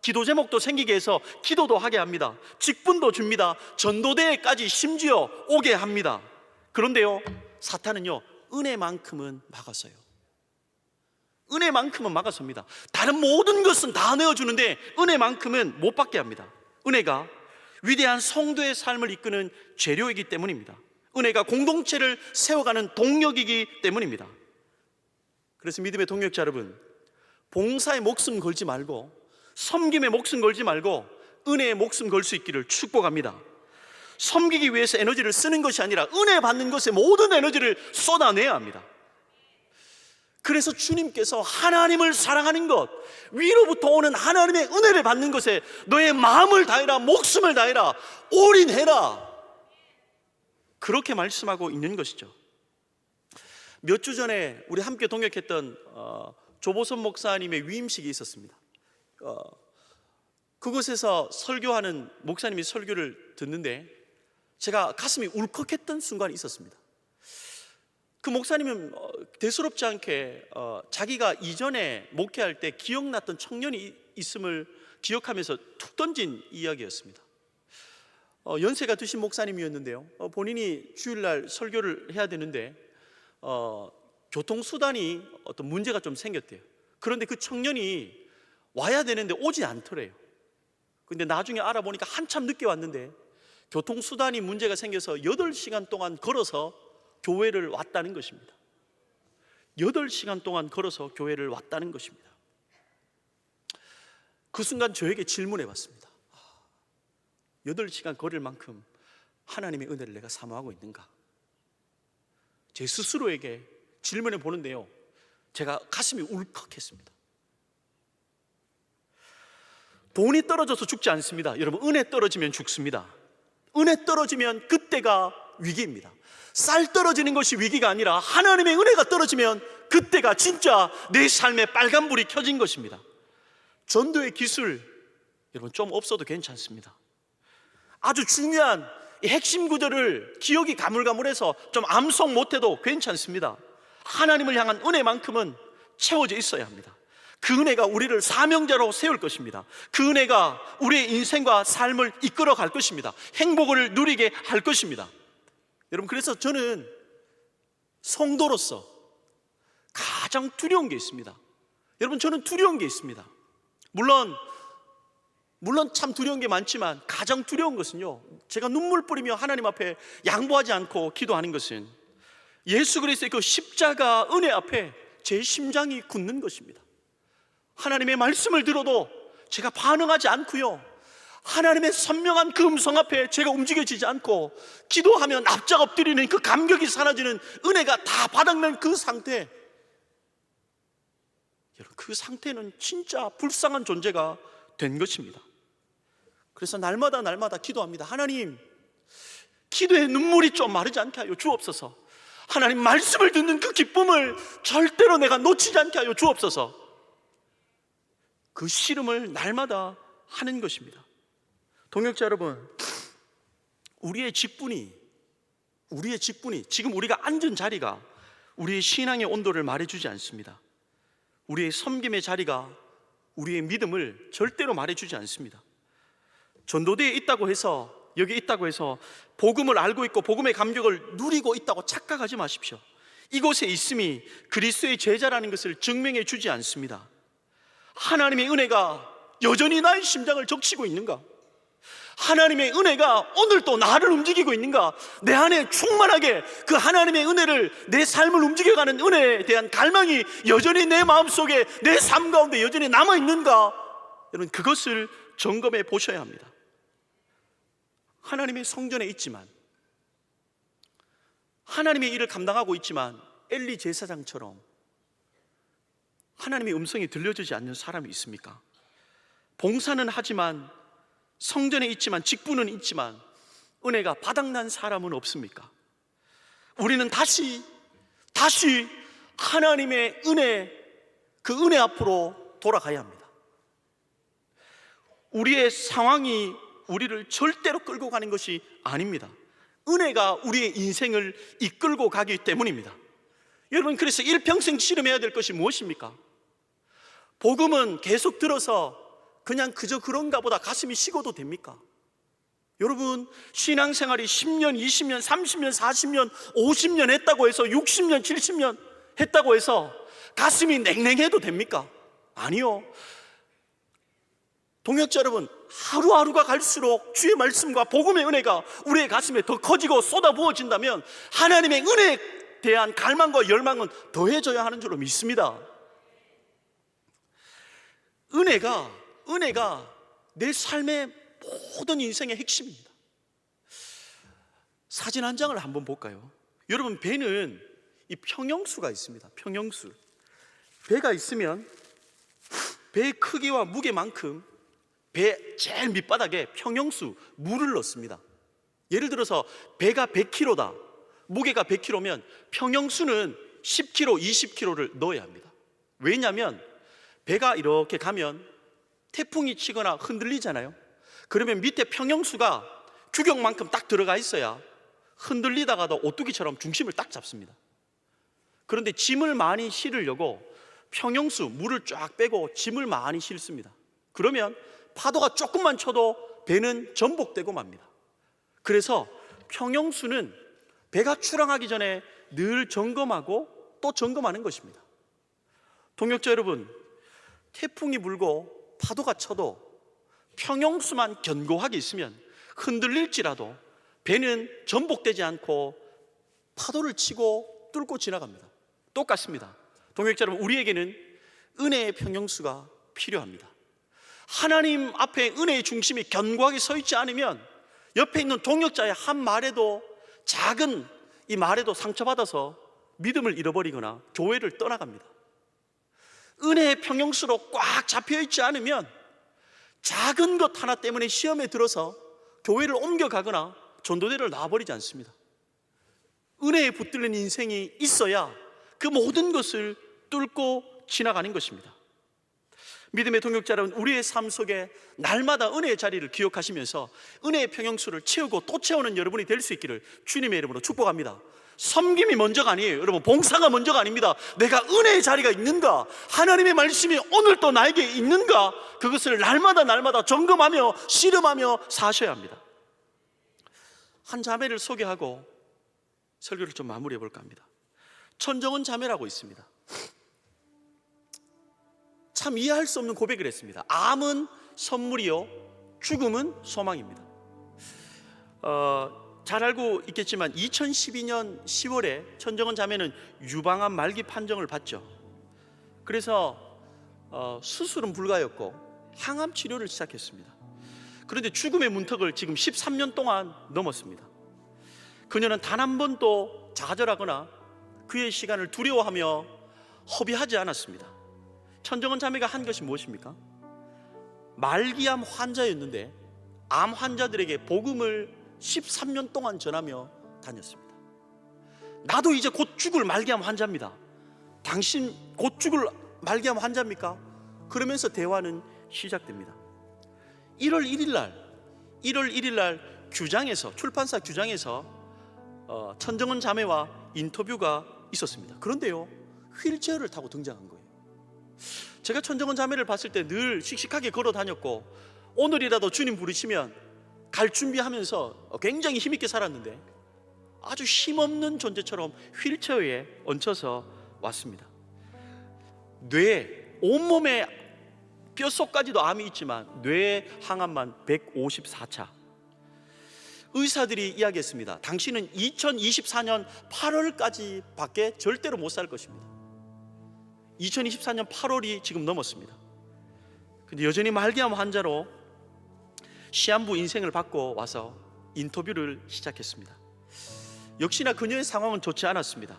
기도 제목도 생기게 해서 기도도 하게 합니다. 직분도 줍니다. 전도대회까지 심지어 오게 합니다. 그런데요, 사탄은요, 은혜만큼은 막았어요. 은혜만큼은 막았습니다. 다른 모든 것은 다 내어주는데 은혜만큼은 못 받게 합니다. 은혜가 위대한 성도의 삶을 이끄는 재료이기 때문입니다. 은혜가 공동체를 세워가는 동력이기 때문입니다. 그래서 믿음의 동역자 여러분, 봉사에 목숨 걸지 말고, 섬김에 목숨 걸지 말고 은혜에 목숨 걸 수 있기를 축복합니다. 섬기기 위해서 에너지를 쓰는 것이 아니라 은혜 받는 것에 모든 에너지를 쏟아내야 합니다. 그래서 주님께서 하나님을 사랑하는 것, 위로부터 오는 하나님의 은혜를 받는 것에 너의 마음을 다해라, 목숨을 다해라, 올인해라, 그렇게 말씀하고 있는 것이죠. 몇 주 전에 우리 함께 동역했던 조보선 목사님의 위임식이 있었습니다. 그곳에서 설교하는 목사님이 설교를 듣는데 제가 가슴이 울컥했던 순간이 있었습니다. 그 목사님은 대수롭지 않게 자기가 이전에 목회할 때 기억났던 청년이 있음을 기억하면서 툭 던진 이야기였습니다. 연세가 드신 목사님이었는데요, 본인이 주일날 설교를 해야 되는데 교통수단이 어떤 문제가 좀 생겼대요. 그런데 그 청년이 와야 되는데 오지 않더래요. 근데 나중에 알아보니까 한참 늦게 왔는데 교통수단이 문제가 생겨서 8시간 동안 걸어서 교회를 왔다는 것입니다. 8시간 동안 걸어서 교회를 왔다는 것입니다. 그 순간 저에게 질문해 봤습니다. 8시간 걸을 만큼 하나님의 은혜를 내가 사모하고 있는가? 제 스스로에게 질문해 보는데요, 제가 가슴이 울컥했습니다. 돈이 떨어져서 죽지 않습니다. 여러분, 은혜 떨어지면 죽습니다. 은혜 떨어지면 그때가 위기입니다. 쌀 떨어지는 것이 위기가 아니라 하나님의 은혜가 떨어지면 그때가 진짜 내 삶에 빨간불이 켜진 것입니다. 전도의 기술, 여러분 좀 없어도 괜찮습니다. 아주 중요한 이 핵심 구절을 기억이 가물가물해서 좀 암송 못해도 괜찮습니다. 하나님을 향한 은혜만큼은 채워져 있어야 합니다. 그 은혜가 우리를 사명자로 세울 것입니다. 그 은혜가 우리의 인생과 삶을 이끌어 갈 것입니다. 행복을 누리게 할 것입니다. 여러분, 그래서 저는 성도로서 가장 두려운 게 있습니다. 여러분, 저는 두려운 게 있습니다. 물론 참 두려운 게 많지만 가장 두려운 것은요, 제가 눈물 뿌리며 하나님 앞에 양보하지 않고 기도하는 것은 예수 그리스도의 그 십자가 은혜 앞에 제 심장이 굳는 것입니다. 하나님의 말씀을 들어도 제가 반응하지 않고요, 하나님의 선명한 그 음성 앞에 제가 움직여지지 않고 기도하면 납작 엎드리는 그 감격이 사라지는, 은혜가 다 바닥난 그 상태, 여러분, 그 상태는 진짜 불쌍한 존재가 된 것입니다. 그래서 날마다 기도합니다. 하나님, 기도의 눈물이 좀 마르지 않게 하여 주옵소서. 하나님, 말씀을 듣는 그 기쁨을 절대로 내가 놓치지 않게 하여 주옵소서. 그 씨름을 날마다 하는 것입니다. 동역자 여러분, 우리의 직분이 지금 우리가 앉은 자리가 우리의 신앙의 온도를 말해주지 않습니다. 우리의 섬김의 자리가 우리의 믿음을 절대로 말해주지 않습니다. 전도대에 있다고 해서, 여기 있다고 해서 복음을 알고 있고 복음의 감격을 누리고 있다고 착각하지 마십시오. 이곳에 있음이 그리스도의 제자라는 것을 증명해 주지 않습니다. 하나님의 은혜가 여전히 나의 심장을 적시고 있는가? 하나님의 은혜가 오늘도 나를 움직이고 있는가? 내 안에 충만하게 그 하나님의 은혜를, 내 삶을 움직여가는 은혜에 대한 갈망이 여전히 내 마음속에, 내 삶 가운데 여전히 남아있는가? 여러분, 그것을 점검해 보셔야 합니다. 하나님의 성전에 있지만 하나님의 일을 감당하고 있지만 엘리 제사장처럼 하나님의 음성이 들려주지 않는 사람이 있습니까? 봉사는 하지만, 성전에 있지만, 직분은 있지만 은혜가 바닥난 사람은 없습니까? 우리는 다시 하나님의 은혜, 그 은혜 앞으로 돌아가야 합니다. 우리의 상황이 우리를 절대로 끌고 가는 것이 아닙니다. 은혜가 우리의 인생을 이끌고 가기 때문입니다. 여러분, 그래서 일평생 씨름해야 될 것이 무엇입니까? 복음은 계속 들어서 그냥 그저 그런가 보다 가슴이 식어도 됩니까? 여러분, 신앙생활이 10년, 20년, 30년, 40년, 50년 했다고 해서, 60년, 70년 했다고 해서 가슴이 냉랭해도 됩니까? 아니요. 동역자 여러분, 하루하루가 갈수록 주의 말씀과 복음의 은혜가 우리의 가슴에 더 커지고 쏟아부어진다면 하나님의 은혜에 대한 갈망과 열망은 더해져야 하는 줄로 믿습니다. 은혜가 내 삶의 모든 인생의 핵심입니다. 사진 한 장을 한번 볼까요? 여러분, 배는 이 평형수가 있습니다. 평형수. 배가 있으면 배의 크기와 무게만큼 배 제일 밑바닥에 평형수 물을 넣습니다. 예를 들어서 배가 100kg다, 무게가 100kg면 평형수는 10kg, 20kg를 넣어야 합니다. 왜냐하면 배가 이렇게 가면 태풍이 치거나 흔들리잖아요. 그러면 밑에 평형수가 규격만큼 딱 들어가 있어야 흔들리다가도 오뚜기처럼 중심을 딱 잡습니다. 그런데 짐을 많이 실으려고 평형수 물을 쫙 빼고 짐을 많이 실습니다. 그러면 파도가 조금만 쳐도 배는 전복되고 맙니다. 그래서 평형수는 배가 출항하기 전에 늘 점검하고 또 점검하는 것입니다. 동역자 여러분, 태풍이 불고 파도가 쳐도 평형수만 견고하게 있으면 흔들릴지라도 배는 전복되지 않고 파도를 치고 뚫고 지나갑니다. 똑같습니다. 동역자 여러분, 우리에게는 은혜의 평형수가 필요합니다. 하나님 앞에 은혜의 중심이 견고하게 서 있지 않으면 옆에 있는 동역자의 한 말에도, 작은 이 말에도 상처받아서 믿음을 잃어버리거나 교회를 떠나갑니다. 은혜의 평형수로 꽉 잡혀있지 않으면 작은 것 하나 때문에 시험에 들어서 교회를 옮겨가거나 전도대를 놔버리지 않습니다. 은혜에 붙들린 인생이 있어야 그 모든 것을 뚫고 지나가는 것입니다. 믿음의 동역자 여러분, 우리의 삶 속에 날마다 은혜의 자리를 기억하시면서 은혜의 평형수를 채우고 또 채우는 여러분이 될 수 있기를 주님의 이름으로 축복합니다. 섬김이 먼저가 아니에요. 여러분, 봉사가 먼저가 아닙니다. 내가 은혜의 자리가 있는가, 하나님의 말씀이 오늘도 나에게 있는가, 그것을 날마다 점검하며 씨름하며 사셔야 합니다. 한 자매를 소개하고 설교를 좀 마무리해 볼까 합니다. 천정은 자매라고 있습니다. 참 이해할 수 없는 고백을 했습니다. 암은 선물이요, 죽음은 소망입니다. 잘 알고 있겠지만 2012년 10월에 천정은 자매는 유방암 말기 판정을 받죠. 그래서 수술은 불가였고 항암 치료를 시작했습니다. 그런데 죽음의 문턱을 지금 13년 동안 넘었습니다. 그녀는 단 한 번도 좌절하거나 그의 시간을 두려워하며 허비하지 않았습니다. 천정은 자매가 한 것이 무엇입니까? 말기암 환자였는데 암 환자들에게 복음을 13년 동안 전하며 다녔습니다. 나도 이제 곧 죽을 말기암 환자입니다. 당신 곧 죽을 말기암 환자입니까? 그러면서 대화는 시작됩니다. 1월 1일 날 규장에서, 출판사 규장에서 천정은 자매와 인터뷰가 있었습니다. 그런데요, 휠체어를 타고 등장한 거예요. 제가 천정은 자매를 봤을 때 늘 씩씩하게 걸어 다녔고, 오늘이라도 주님 부르시면 갈 준비하면서 굉장히 힘있게 살았는데 아주 힘없는 존재처럼 휠체어에 얹혀서 왔습니다. 뇌, 온몸에 뼛속까지도 암이 있지만 뇌 항암만 154차. 의사들이 이야기했습니다. 당신은 2024년 8월까지 밖에 절대로 못 살 것입니다. 2024년 8월이 지금 넘었습니다. 근데 여전히 말기암 환자로 시한부 인생을 받고 와서 인터뷰를 시작했습니다. 역시나 그녀의 상황은 좋지 않았습니다.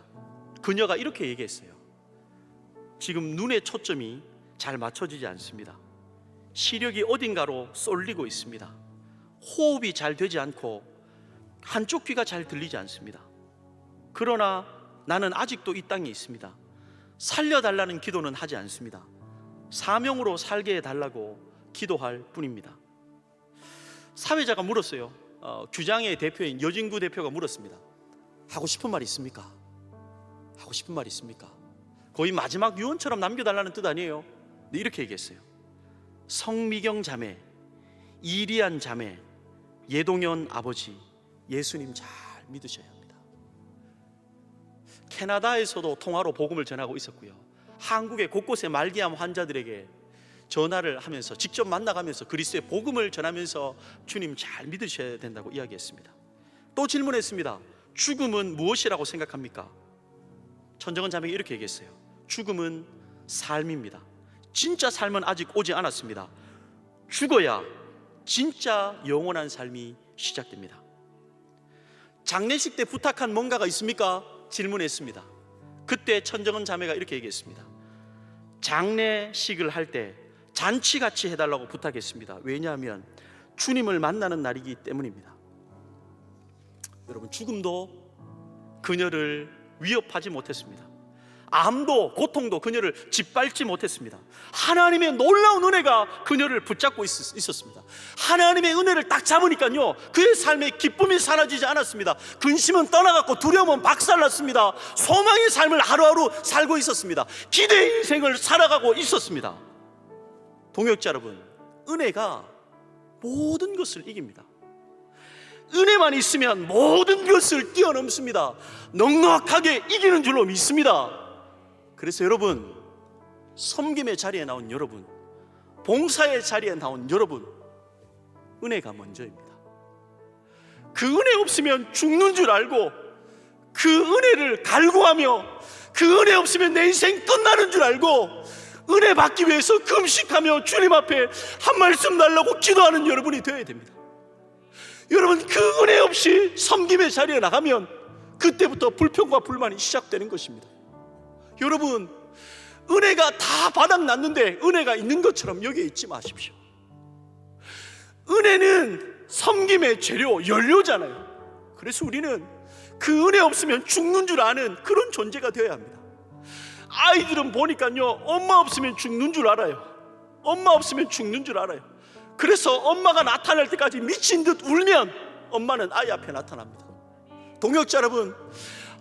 그녀가 이렇게 얘기했어요. 지금 눈의 초점이 잘 맞춰지지 않습니다. 시력이 어딘가로 쏠리고 있습니다. 호흡이 잘 되지 않고 한쪽 귀가 잘 들리지 않습니다. 그러나 나는 아직도 이 땅에 있습니다. 살려달라는 기도는 하지 않습니다. 사명으로 살게 해달라고 기도할 뿐입니다. 사회자가 물었어요. 규장의 대표인 여진구 대표가 물었습니다. 하고 싶은 말 있습니까? 하고 싶은 말 있습니까? 거의 마지막 유언처럼 남겨달라는 뜻 아니에요? 네, 이렇게 얘기했어요. 성미경 자매, 이리안 자매, 예동현 아버지, 예수님 잘 믿으셔야 합니다. 캐나다에서도 통화로 복음을 전하고 있었고요. 한국의 곳곳의 말기암 환자들에게 전화를 하면서 직접 만나가면서 그리스도의 복음을 전하면서 주님 잘 믿으셔야 된다고 이야기했습니다. 또 질문했습니다. 죽음은 무엇이라고 생각합니까? 천정은 자매가 이렇게 얘기했어요. 죽음은 삶입니다. 진짜 삶은 아직 오지 않았습니다. 죽어야 진짜 영원한 삶이 시작됩니다. 장례식 때 부탁한 뭔가가 있습니까? 질문했습니다. 그때 천정은 자매가 이렇게 얘기했습니다. 장례식을 할 때 잔치같이 해달라고 부탁했습니다. 왜냐하면 주님을 만나는 날이기 때문입니다. 여러분, 죽음도 그녀를 위협하지 못했습니다. 암도 고통도 그녀를 짓밟지 못했습니다. 하나님의 놀라운 은혜가 그녀를 붙잡고 있었습니다. 하나님의 은혜를 딱 잡으니까요, 그의 삶에 기쁨이 사라지지 않았습니다. 근심은 떠나갔고 두려움은 박살났습니다. 소망의 삶을 하루하루 살고 있었습니다. 기대의 인생을 살아가고 있었습니다. 동역자 여러분, 은혜가 모든 것을 이깁니다. 은혜만 있으면 모든 것을 뛰어넘습니다. 넉넉하게 이기는 줄로 믿습니다. 그래서 여러분, 섬김의 자리에 나온 여러분, 봉사의 자리에 나온 여러분, 은혜가 먼저입니다. 그 은혜 없으면 죽는 줄 알고 그 은혜를 갈구하며 그 은혜 없으면 내 인생 끝나는 줄 알고 은혜 받기 위해서 금식하며 주님 앞에 한 말씀 달라고 기도하는 여러분이 되어야 됩니다. 여러분, 그 은혜 없이 섬김의 자리에 나가면 그때부터 불평과 불만이 시작되는 것입니다. 여러분, 은혜가 다 바닥났는데 은혜가 있는 것처럼 여기에 있지 마십시오. 은혜는 섬김의 재료, 연료잖아요. 그래서 우리는 그 은혜 없으면 죽는 줄 아는 그런 존재가 되어야 합니다. 아이들은 보니까요, 엄마 없으면 죽는 줄 알아요. 엄마 없으면 죽는 줄 알아요. 그래서 엄마가 나타날 때까지 미친 듯 울면 엄마는 아이 앞에 나타납니다. 동역자 여러분,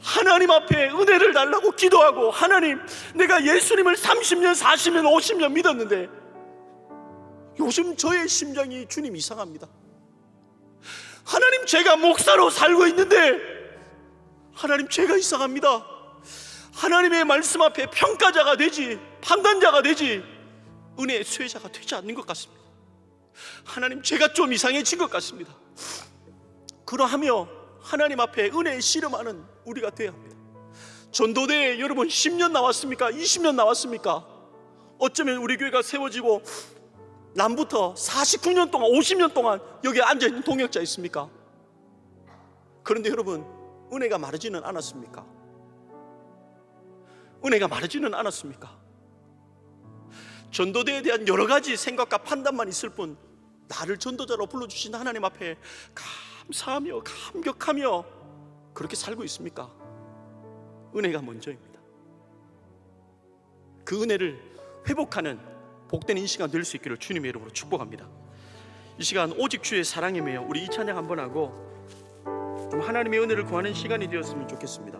하나님 앞에 은혜를 달라고 기도하고, 하나님, 내가 예수님을 30년, 40년, 50년 믿었는데 요즘 저의 심장이 주님 이상합니다. 하나님, 제가 목사로 살고 있는데 하나님, 제가 이상합니다. 하나님의 말씀 앞에 평가자가 되지, 판단자가 되지, 은혜의 수혜자가 되지 않는 것 같습니다. 하나님, 제가 좀 이상해진 것 같습니다. 그러하며 하나님 앞에 은혜에 씨름하는 우리가 되어야 합니다. 전도대에 여러분 10년 나왔습니까? 20년 나왔습니까? 어쩌면 우리 교회가 세워지고 남부터 49년 동안, 50년 동안 여기에 앉아있는 동역자 있습니까? 그런데 여러분, 은혜가 마르지는 않았습니까? 은혜가 마르지는 않았습니까? 전도대에 대한 여러 가지 생각과 판단만 있을 뿐, 나를 전도자로 불러주신 하나님 앞에 감사하며 감격하며 그렇게 살고 있습니까? 은혜가 먼저입니다. 그 은혜를 회복하는 복된 이 시간 될 수 있기를 주님의 이름으로 축복합니다. 이 시간 오직 주의 사랑에 매여 우리 이 찬양 한번 하고 좀 하나님의 은혜를 구하는 시간이 되었으면 좋겠습니다.